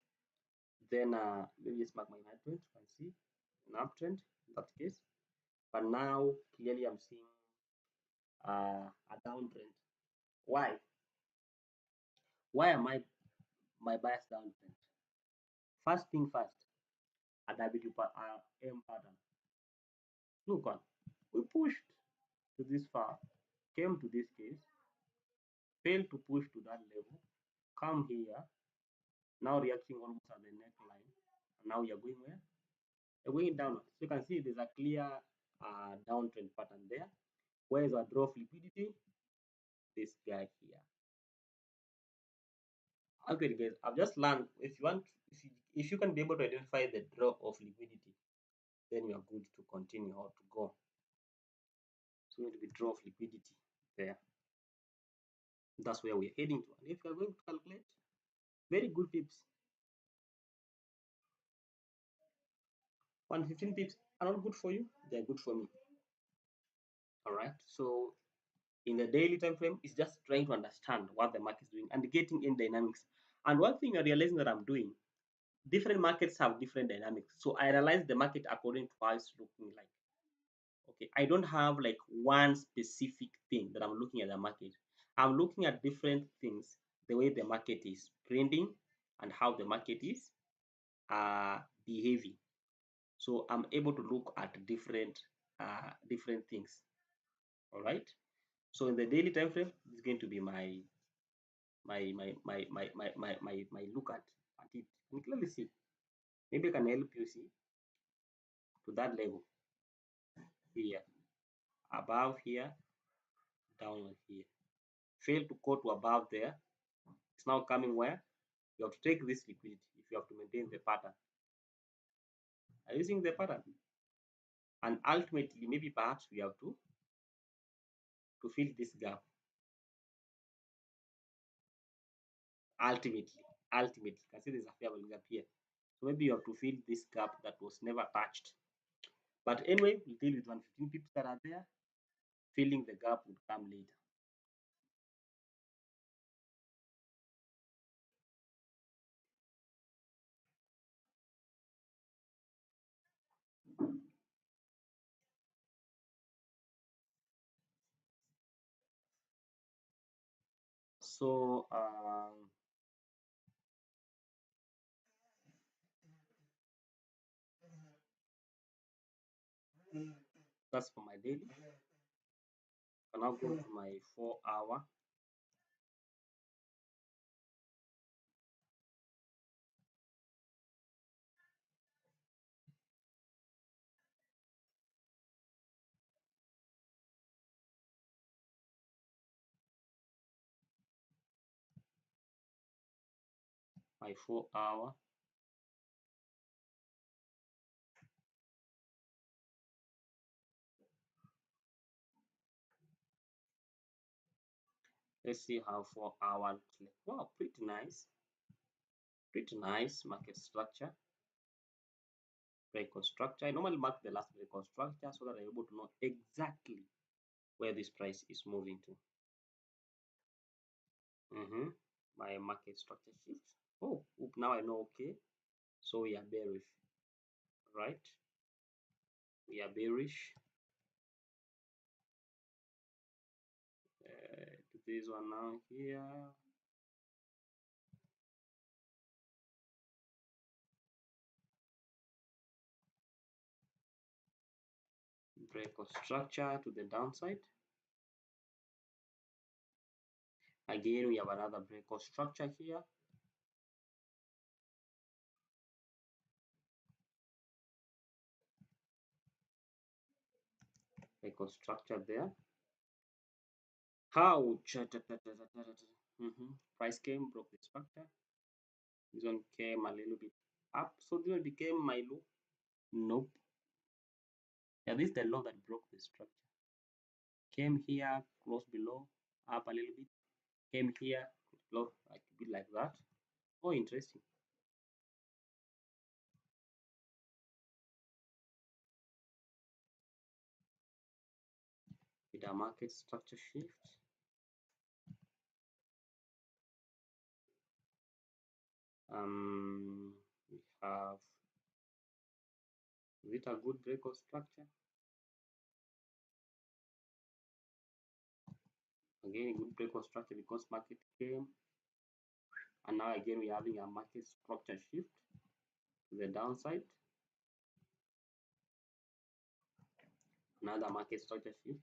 [SPEAKER 1] Then let me just mark my trend. You can see an uptrend in that case. But now clearly I'm seeing a downtrend. Why? Why am I my bias downtrend? First thing first, a WM pattern. Look on. We pushed to this far, came to this case, failed to push to that level, come here, now reacting almost at the neckline, and now you're going where? You're going down. So you can see there's a clear downtrend pattern there. Where is our draw of liquidity? This guy here. Okay, guys, I've just learned if you want, if you can be able to identify the draw of liquidity, then you are good to continue or to go. So it will be draw of liquidity there. That's where we're heading to. And if you're going to calculate, very good pips. 115 pips are not good for you, they're good for me. All right. So in the daily time frame, it's just trying to understand what the market is doing and getting in dynamics. And one thing I'm realizing that I'm doing, different markets have different dynamics. So I analyze the market according to how it's looking like. Okay, I don't have like one specific thing that I'm looking at the market. I'm looking at different things, the way the market is trending and how the market is behaving. So I'm able to look at different things. All right. So in the daily time frame, it's going to be my look at it. And clearly see. Maybe I can help you see to that level here, above here, down here. Fail to go to above there. It's now coming where you have to take this liquidity if you have to maintain the pattern. Are you using the pattern? And ultimately, maybe perhaps we have to fill this gap. Ultimately, you can see there's a fair value gap here. So maybe you have to fill this gap that was never touched. But anyway, we'll deal with 115 pips that are there. Filling the gap would come later. So that's for my daily. I now go to my 4 hour. My 4 hour. Let's see how 4 hour looks like. Wow, pretty nice. Pretty nice market structure. Breakout structure. I normally mark the last breakout structure so that I'm able to know exactly where this price is moving to. My market structure shift. Oh, now I know. Okay, so we are bearish, right? We are bearish. To this one now here. break of structure to the downside. Again, we have another break of structure here. Break of structure there. Ouch. Price came, broke the structure. This one came a little bit up, so this one became my low. Nope. Yeah, this is the low that broke the structure. Came here, close below, up a little bit. Came here, close like a bit like that. Oh, interesting. With a market structure shift. We have, is it a good break of structure? Again, a good break of structure because market came, and now again we're having a market structure shift to the downside. Another market structure shift.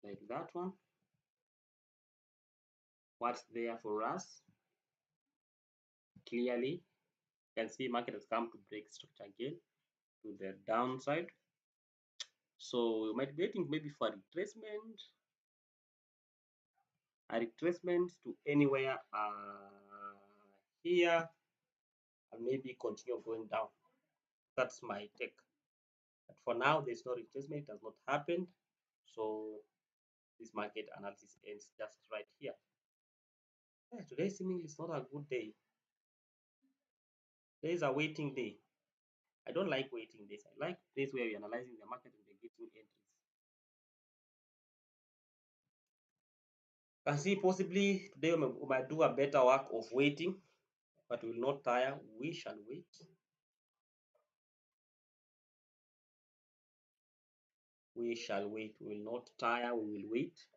[SPEAKER 1] Like that one. What's there for us? Clearly, you can see market has come to break structure again to the downside. So you might be waiting maybe for a retracement to anywhere here, and maybe continue going down. That's my take. But for now, there's no retracement, it has not happened. So this market analysis ends just right here. Yeah, today seemingly is not a good day. There is a waiting day. I don't like waiting days. I like days where we're analyzing the market and we're getting entries. Can see possibly today we might do a better work of waiting, but we will not tire. We shall wait. We shall wait. We will not tire. We will wait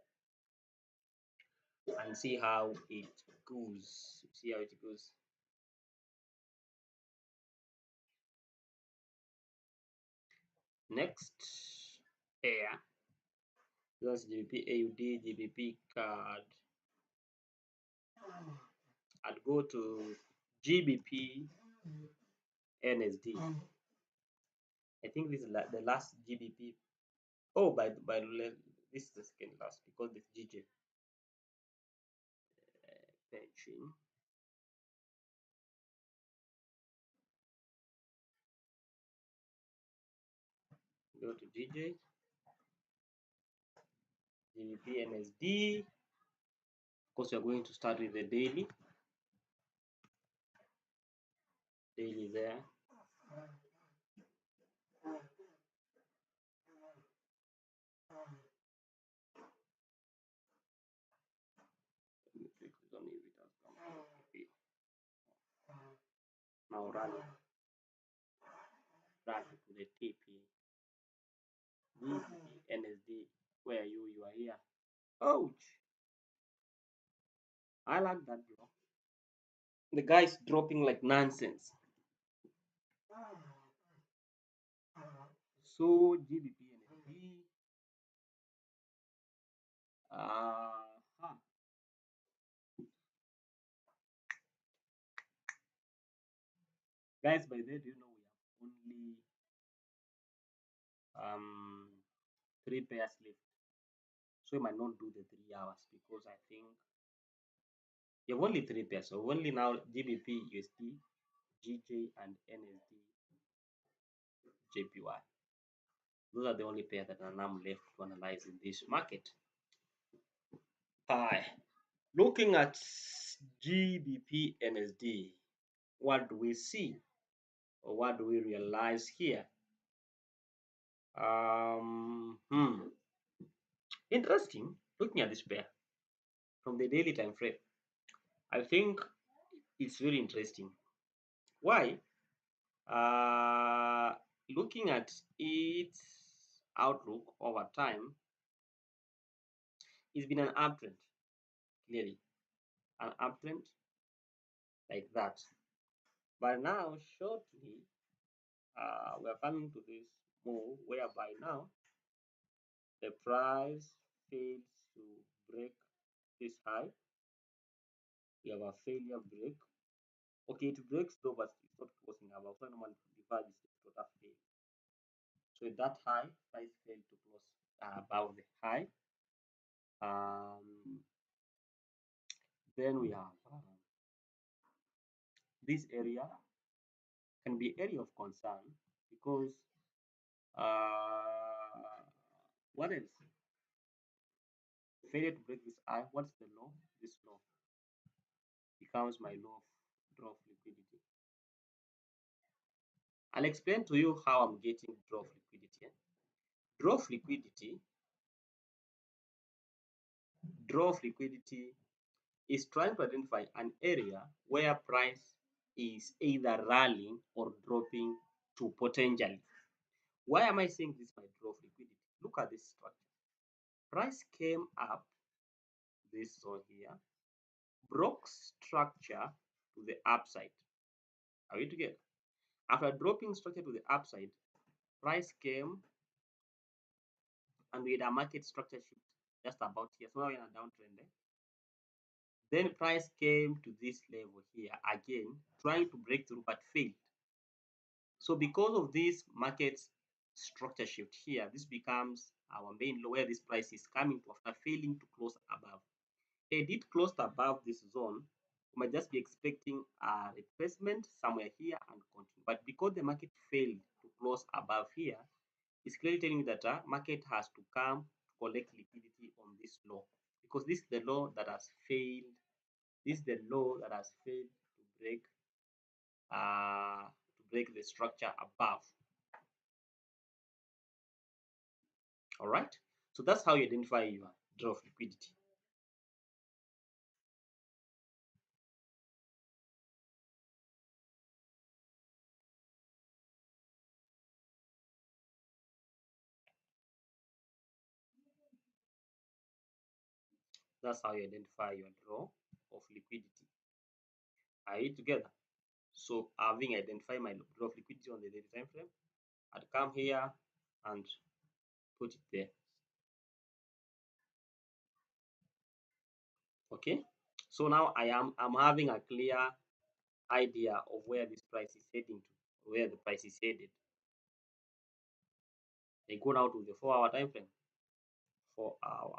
[SPEAKER 1] and see how it goes. See how it goes. Next, pair. That's GBP AUD, GBP card. I'd go to GBP NSD. I think this is the last GBP. Oh, by this is the second last because this GJ pension. Go to GJ, GBP NSD. Of course, you're going to start with the daily. Daily there. Let me click this on if it has come. Okay. Now run to the TP. GBP NSD. Where are you? You are here. Ouch! I like that, bro. The guy is dropping like nonsense. So GBP NSD. Guys, by the way, do you know we have only 3 pairs left? So we might not do the 3 hours because I think you have only 3 pairs. So only now GBP USD, GJ, and NSD JPY. Those are the only pairs that are now left to analyze in this market. Looking at GBP NSD, what do we see or what do we realize here? Interesting. Looking at this pair from the daily time frame, I think it's very interesting. Why? Looking at its outlook over time, it's been an uptrend, clearly an uptrend like that. But now, shortly, we are coming to this move whereby now the price fails to break this high. We have a failure break. Okay, it breaks though, but it's not closing above. So normally divide this total fail. So at that high, price failed to close above the high. Um, then we have this area can be area of concern because what else? Failure to break this high. What's the law? This law becomes my law of draw of liquidity. I'll explain to you how I'm getting draw of liquidity. Draw of liquidity, draw of liquidity is trying to identify an area where price is either rallying or dropping to potentially. Why am I saying this by draw of liquidity? Look at this structure. Price came up this zone here, broke structure to the upside. Are we together? After dropping structure to the upside, price came and we had a market structure shift just about here. So now we're in a downtrend. Then price came to this level here again, trying to break through but failed. So because of this market structure shift here, this becomes our main low where this price is coming to after failing to close above. Had it closed above this zone, we might just be expecting a retracement somewhere here and continue. But because the market failed to close above here, it's clearly telling you that market has to come to collect liquidity on this low because this is the low that has failed. This is the low that has failed to break the structure above. All right. So that's how you identify your draw of liquidity. That's how you identify your draw of liquidity. Are you together? So having identified my draw of liquidity on the daily time frame, I'd come here and put it there. Okay. So now I'm having a clear idea of where this price is heading to, where the price is headed. I go now to the 4 hour time frame. 4 hour.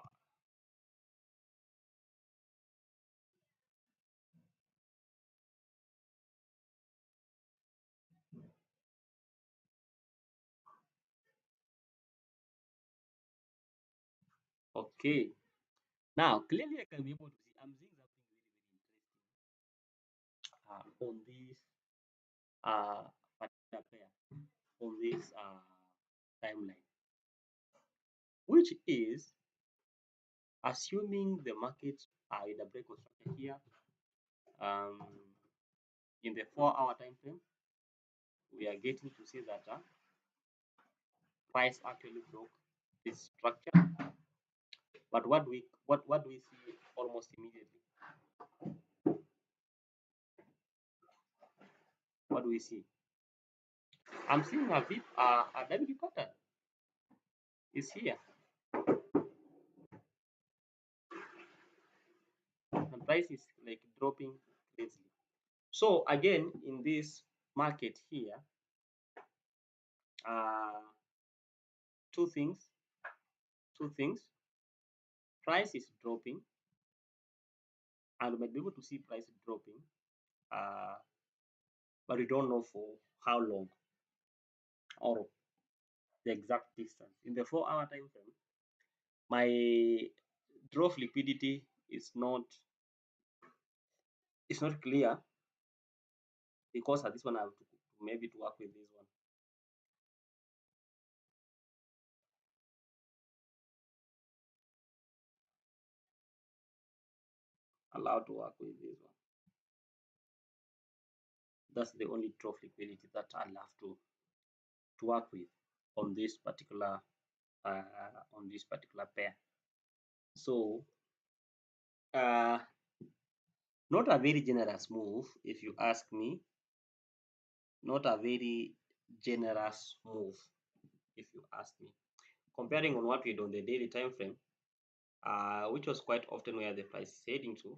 [SPEAKER 1] Okay. Now clearly I can be able to see I'm seeing something really on this uh, particular pair, on this timeline, which is assuming the market in the break of structure here um, in the 4 hour time frame, we are getting to see that price actually broke this structure. But what do we see almost immediately? What do we see? I'm seeing a W pattern is here. The price is like dropping crazily. So again, in this market here, uh, two things, two things. Price is dropping, and we might be able to see price dropping, uh, but we don't know for how long or the exact distance. In the 4 hour time frame, my draw of liquidity is not clear because at this one I have to maybe to work with this one. Allowed to work with this one. That's the only draw of liquidity that I'll have to work with on this particular pair. So not a very generous move if you ask me, not a very generous move, if you ask me. Comparing on what we do on the daily time frame, which was quite often where the price is heading to,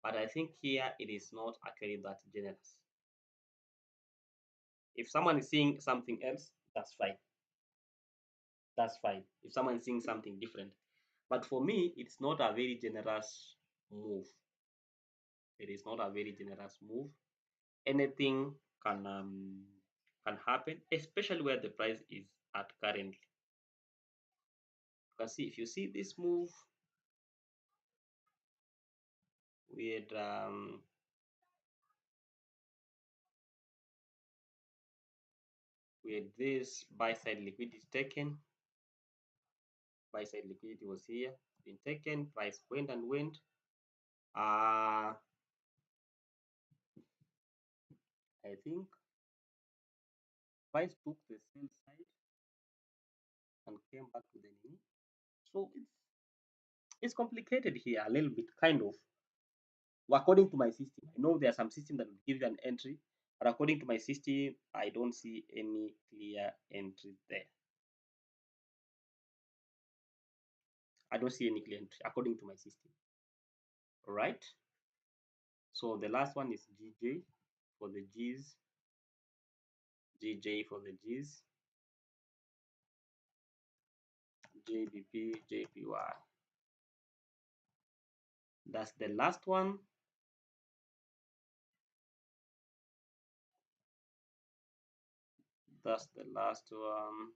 [SPEAKER 1] but I think here it is not actually that generous. If someone is seeing something else, that's fine. That's fine. If someone is seeing something different, but for me, it's not a very generous move. It is not a very generous move. Anything can happen, especially where the price is at currently. You can see if you see this move with this buy side liquidity taken, buy side liquidity was here, been taken, price went and went. I think price took the sell side and came back to the knee. So it's complicated here a little bit, kind of. According to my system, I know there are some systems that will give you an entry, but according to my system, I don't see any clear entry there. I don't see any clear entry according to my system. All right. So the last one is GJ for the G's, GJ for the G's, JBP, JPY. That's the last one. That's the last one.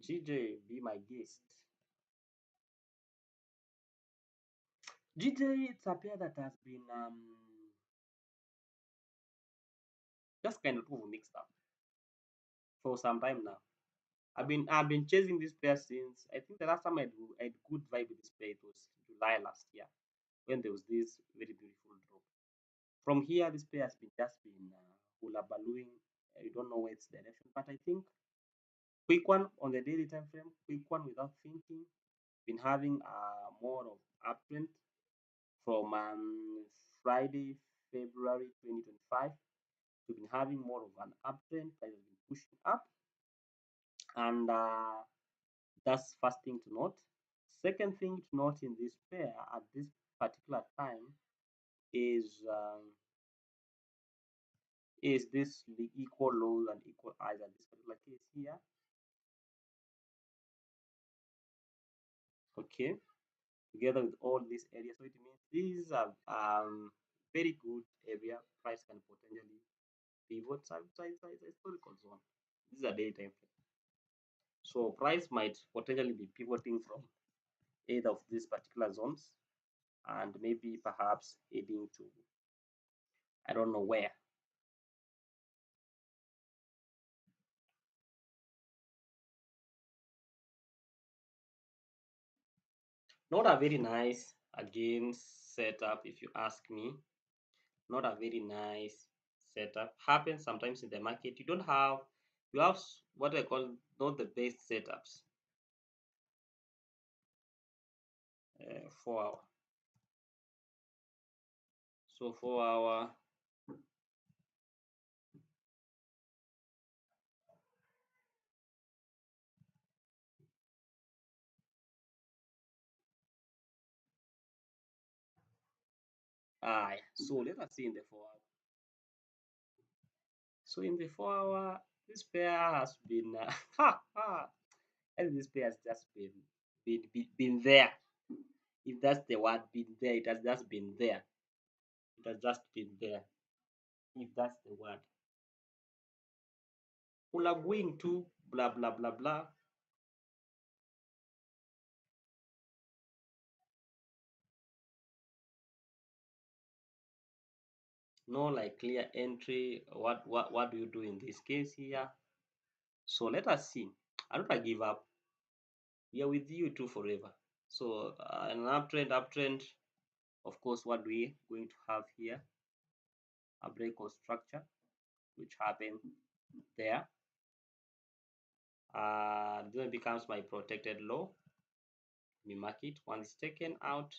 [SPEAKER 1] GJ, be my guest. GJ, it's a pair that has been just kind of mixed up for some time now. I've been chasing this pair since I think the last time I had good vibe with this pair it was July last year when there was this very beautiful drop. From here, this pair has been just been hula balooing. You don't know where its direction, but I think quick one on the daily time frame, quick one without thinking. Been having more of uptrend from Friday, February 2025. We've been having more of an uptrend that has been pushing up, and that's first thing to note. Second thing to note in this pair at this particular time is this the equal lows and equal highs at this particular case here. Okay, together with all these areas, so it means this is a very good area. Price can potentially pivot. It's a historical zone. This is a daytime frame. So price might potentially be pivoting from either of these particular zones and maybe perhaps heading to I don't know where. Not a very nice again setup if you ask me. Not a very nice setup. Happens sometimes in the market. You have what I call not the best setups. 4 hour. So 4 hour. So let us see in the 4 hour. So in the 4 hour, this pair has been and this pair has just been there. If that's the word, been there, it has just been there. It has just been there. If that's the word. Going to blah blah blah blah. No like clear entry. What do you do in this case here? So let us see. I don't give up. We are with you too forever. So an uptrend. Of course, what we going to have here? a break of structure which happened there. This becomes my protected low. We mark it. Once it's taken out,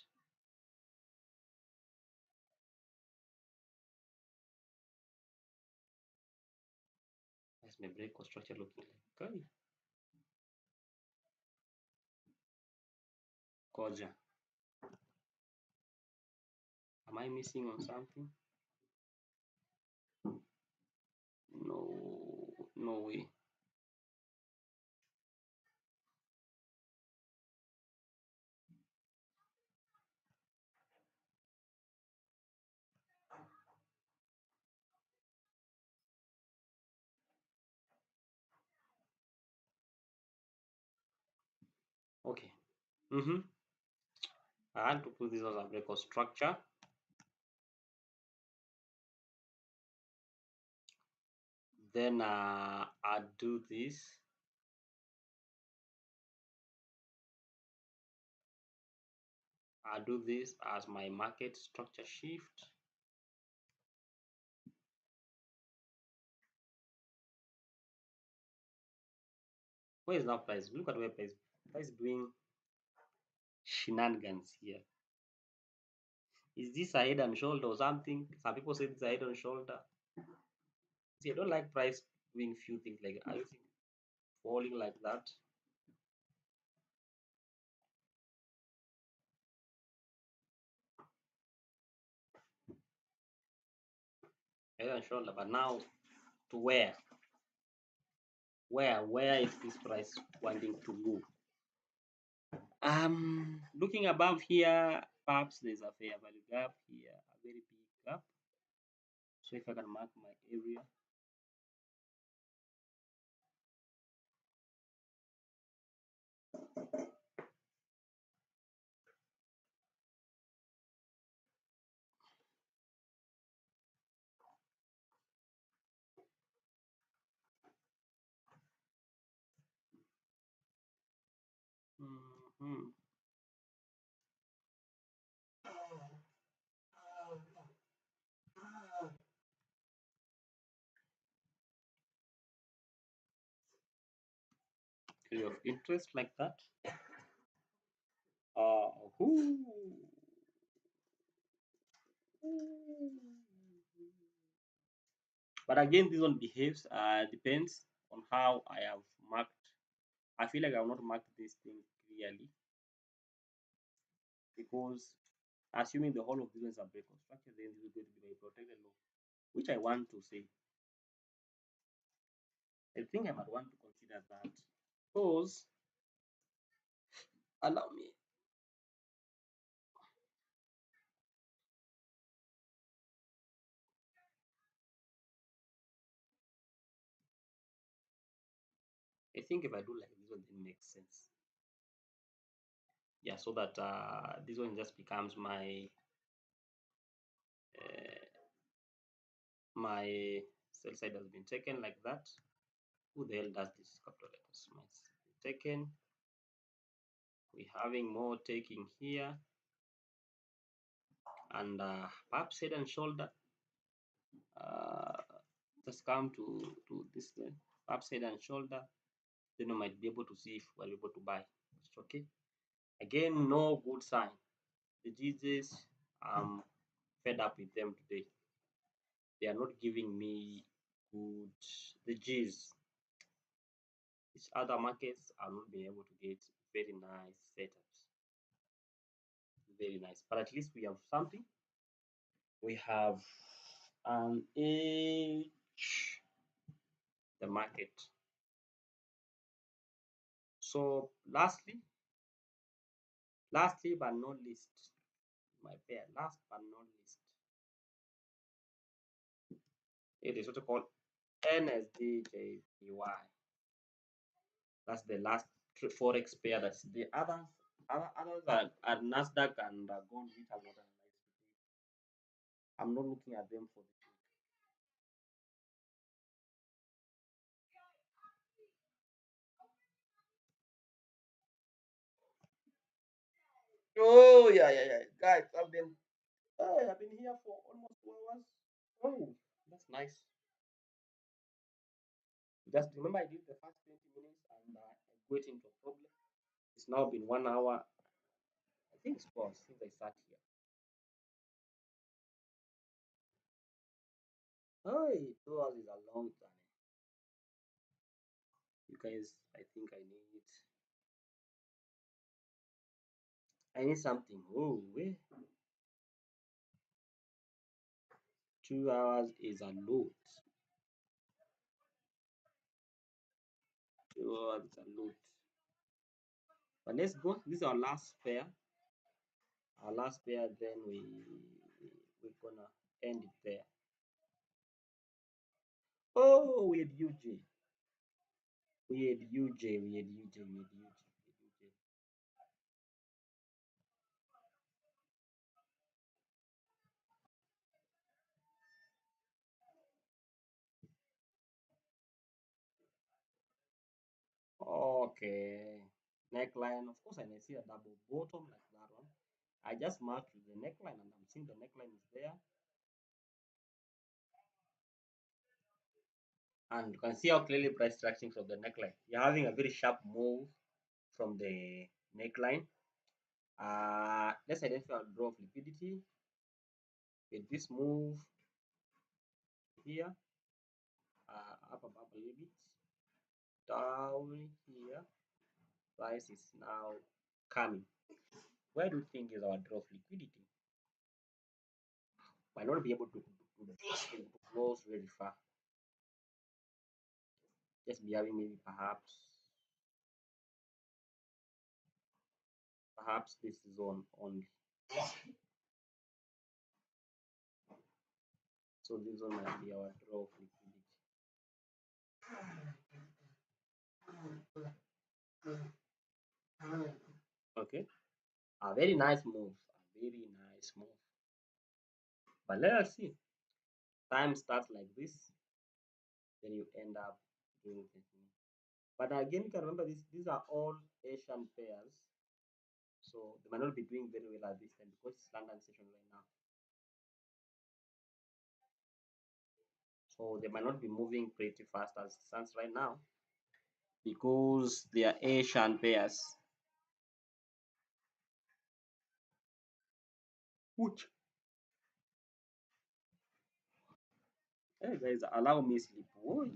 [SPEAKER 1] that's my break of structure looking like. Okay, Koja. Am I missing on something? No, no way. Okay. I had to put this as a break of structure. Then I do this. I do this as my market structure shift. Where is now price? Look at where price doing shenanigans here. Is this a head and shoulder or something? Some people say this is a head and shoulder. See, I don't like price doing few things like I think falling like that. Head and shoulder, but now to where? Where is this price wanting to go? Looking above here, perhaps there's a fair value gap here, a very big gap. So if I can mark my area, mhm, area of interest like that. Uh, whoo, but again, this one behaves. Depends on how I have marked. I feel like I have not marked this thing clearly because assuming the whole of this one is a break of structure, then this is going to be my protected low, which I want to say. I think I might want to consider that because allow me. I think if I do like this one, it makes sense. Yeah, so that this one just becomes uh, my sell side has been taken like that. Who the hell does this capital letters? Taken. We're having more taking here, and perhaps head and shoulder. Uh, just come to this way. Perhaps head and shoulder. Then we might be able to see if we're able to buy. Okay. Again, no good sign. The GJs, I'm fed up with them today. They are not giving me good. The G's, these other markets are not being able to get very nice setups. Very nice. But at least we have something. We have an H, the market. So lastly but not least, my pair, last but not least, it is what you call NSDJPY. That's the last forex pair. That's the others are Nasdaq and gold, which I'm not analyzed. I'm not looking at them for the. Oh yeah, yeah, yeah, guys. I've been here for almost 2 hours. Oh, that's nice. Just remember I did the first 20 minutes and I got into a problem. It's now been 1 hour. I think it's 12 since I sat here. Oh, 2 hours is a long time. You guys, I think I need something. Oh, wait. 2 hours is a lot. 2 hours is a lot. But let's go. This is our last pair. Our last pair, then we're gonna end it there. Oh, we had UJ. We had UJ. We had UJ. We had UJ. We had UJ. Okay. Neckline. Of course, I see a double bottom like that one. I just marked the neckline and I'm seeing the neckline is there. And you can see how clearly price tracking from the neckline. You're having a very sharp move from the neckline. Let's identify a draw of liquidity with this move here, up above a little bit, down here. Price is now coming. Where do you think is our draw of liquidity? Might not be able to close very far. Just be having maybe perhaps this zone only. So this one might be our draw of liquidity. Okay, a very nice move, a very nice move. But let us see. Time starts like this, then you end up doing this. But again, you can remember this. These are all Asian pairs, so they might not be doing very well at this time because it's London session right now. So they might not be moving pretty fast as it stands right now because they are Asian pairs. Which, hey guys, allow me sleep. Oh,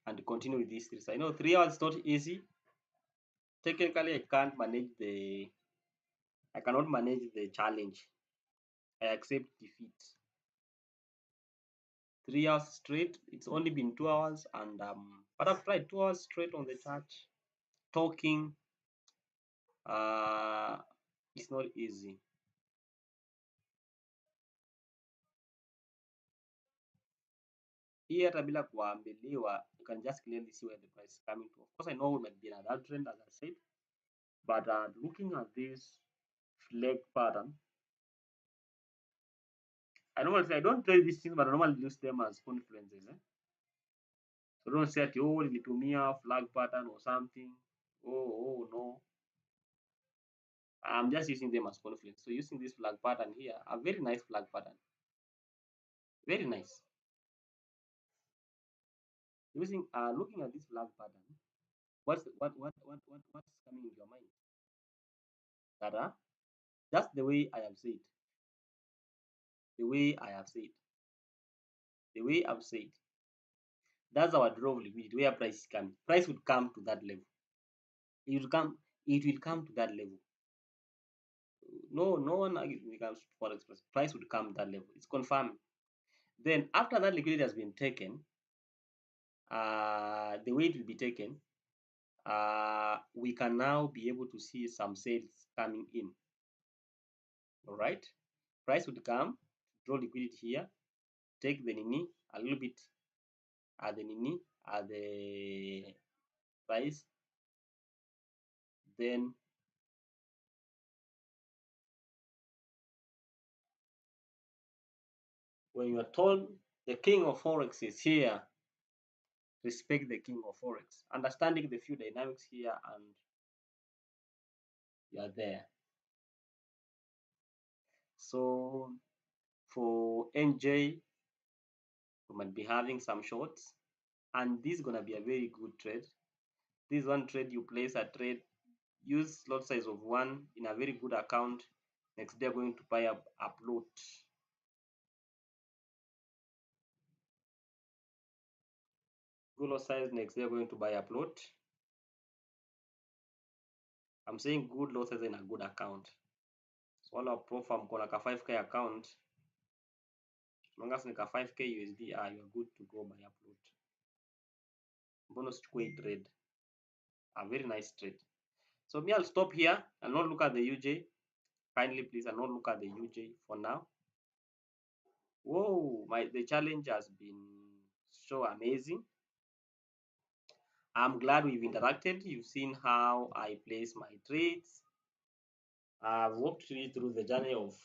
[SPEAKER 1] and continue with these three. So I know 3 hours is not easy. Technically, I cannot manage the challenge. I accept defeat. 3 hours straight. It's only been 2 hours, and but I've tried 2 hours straight on the chat talking. Uh, it's not easy. Here hata bila kuambiliwa, you can just clearly see where the price is coming to. Of course, I know we might be in a trend, as I said, but looking at this flag pattern, I don't trade these things, but I normally use them as confluences. So don't say, oh, nilitumia flag pattern or something. Oh no. I'm just using them as confluence. So using this flag pattern here, a very nice flag pattern. Very nice. Using looking at this flag pattern, what's coming in your mind? That just the way I have said, the way I have said, the way I've said. That's our draw of liquidity where price is coming. Price would come to that level. It will come to that level. No one comes for express. Price would come to that level. It's confirmed. Then after that liquidity has been taken, the way it will be taken, we can now be able to see some sales coming in. All right, price would come, draw liquidity here, take the nini a little bit at the nini at the price, then when you are told the king of forex is here, respect the king of forex, understanding the few dynamics here, and you are there. So For NJ, we might be having some shorts, and this is gonna be a very good trade. This one trade, you place a trade, use lot size of one in a very good account. Next day, going to buy up upload. Good lot size. Next day, going to buy upload. I'm saying good lot size in a good account. So all our profile mko na ka 5k account, long as ni ka 5k USD, you are good to go buy upload. Bonus usichukue trade, a very nice trade. So me, I'll stop here and not look at the UJ. Kindly please, and not look at the UJ for now. Whoa, the challenge has been so amazing. I'm glad we've interacted. You've seen how I place my trades. I've walked you through the journey of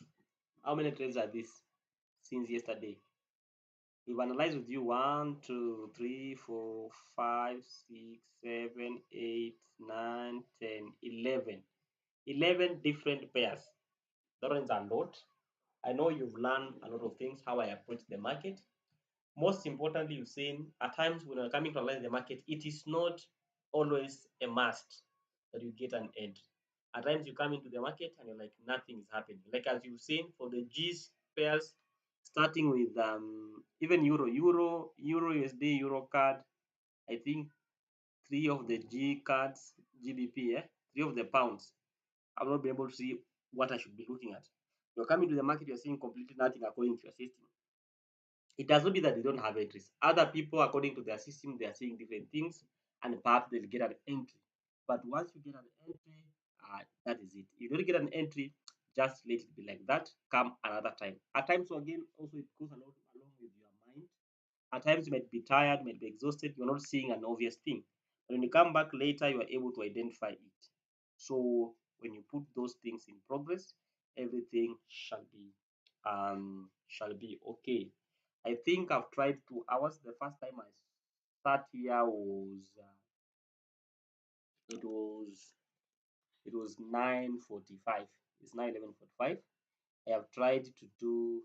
[SPEAKER 1] how many trades are this since yesterday. We've analyzed with you 1, 2, 3, 4, 5, 6, 7, 8, 9, 10, 11. 11 different pairs. That is a lot. I know you've learned a lot of things, how I approach the market. Most importantly, you've seen at times when you're coming to analyze the market, it is not always a must that you get an entry. At times you come into the market and you're like, nothing is happening. Like as you've seen for the G's pairs, starting with even Euro USD, Euro card. I think 3 of the G cards, GBP, 3 of the pounds. I will not be able to see what I should be looking at. You're coming to the market, you're seeing completely nothing according to your system. It does not mean that they don't have entries. Other people, according to their system, they are seeing different things, and perhaps they'll get an entry. But once you get an entry, that is it. If you don't get an entry, just let it be like that. Come another time. At times, again, also it goes along with your mind. At times, you might be tired, you might be exhausted. You're not seeing an obvious thing. But when you come back later, you are able to identify it. So when you put those things in progress, everything shall be okay. I think I've tried 2 hours. The first time I sat here it was 9:45. It's now 11:45. I have tried to do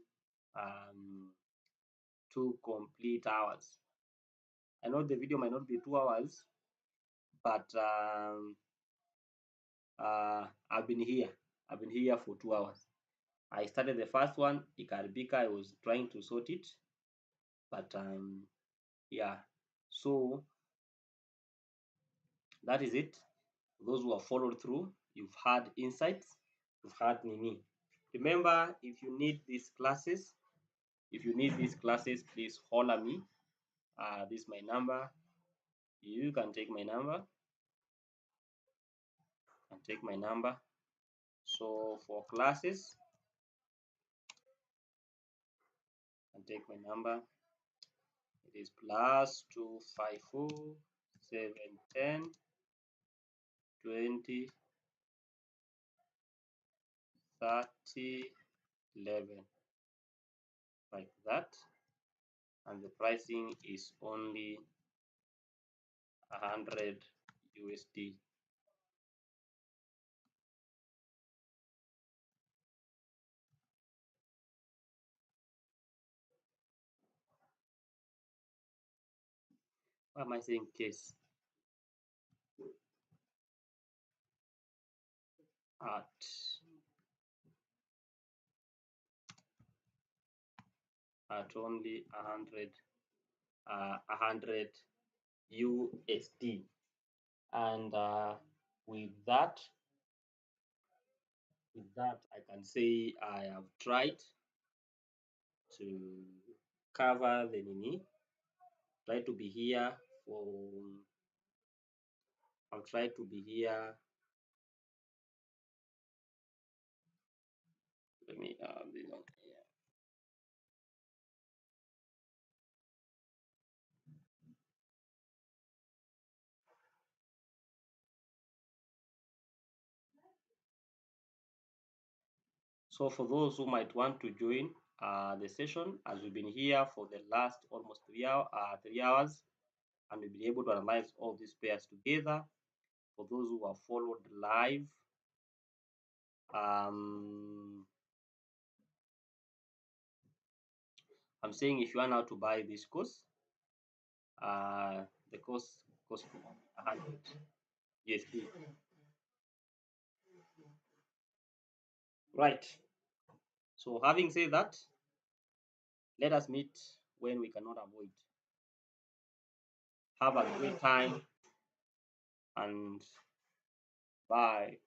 [SPEAKER 1] 2 complete hours. I know the video might not be 2 hours, but I've been here. I've been here for 2 hours. I started the first one, Ikaribika. I was trying to sort it, but yeah. So that is it. Those who have followed through, you've had insights, you've had Nini. Remember, if you need these classes, please holler me. This is my number. You can take my number. So for classes, and take my number. It is +254 710 20 30 11, like that, and the pricing is only 100 USD. Why am I saying case? At only 100 USD, and with that I can say I have tried to cover the Nini. Try to be here for I'll try to be here. Let me this one here. So for those who might want to join the session, as we've been here for the last almost 3 hours, and we've been able to analyze all these pairs together. For those who have followed live, I'm saying if you are now to buy this course, the course costs 100 USD. Right. So having said that, let us meet when we cannot avoid. Have a great time and bye.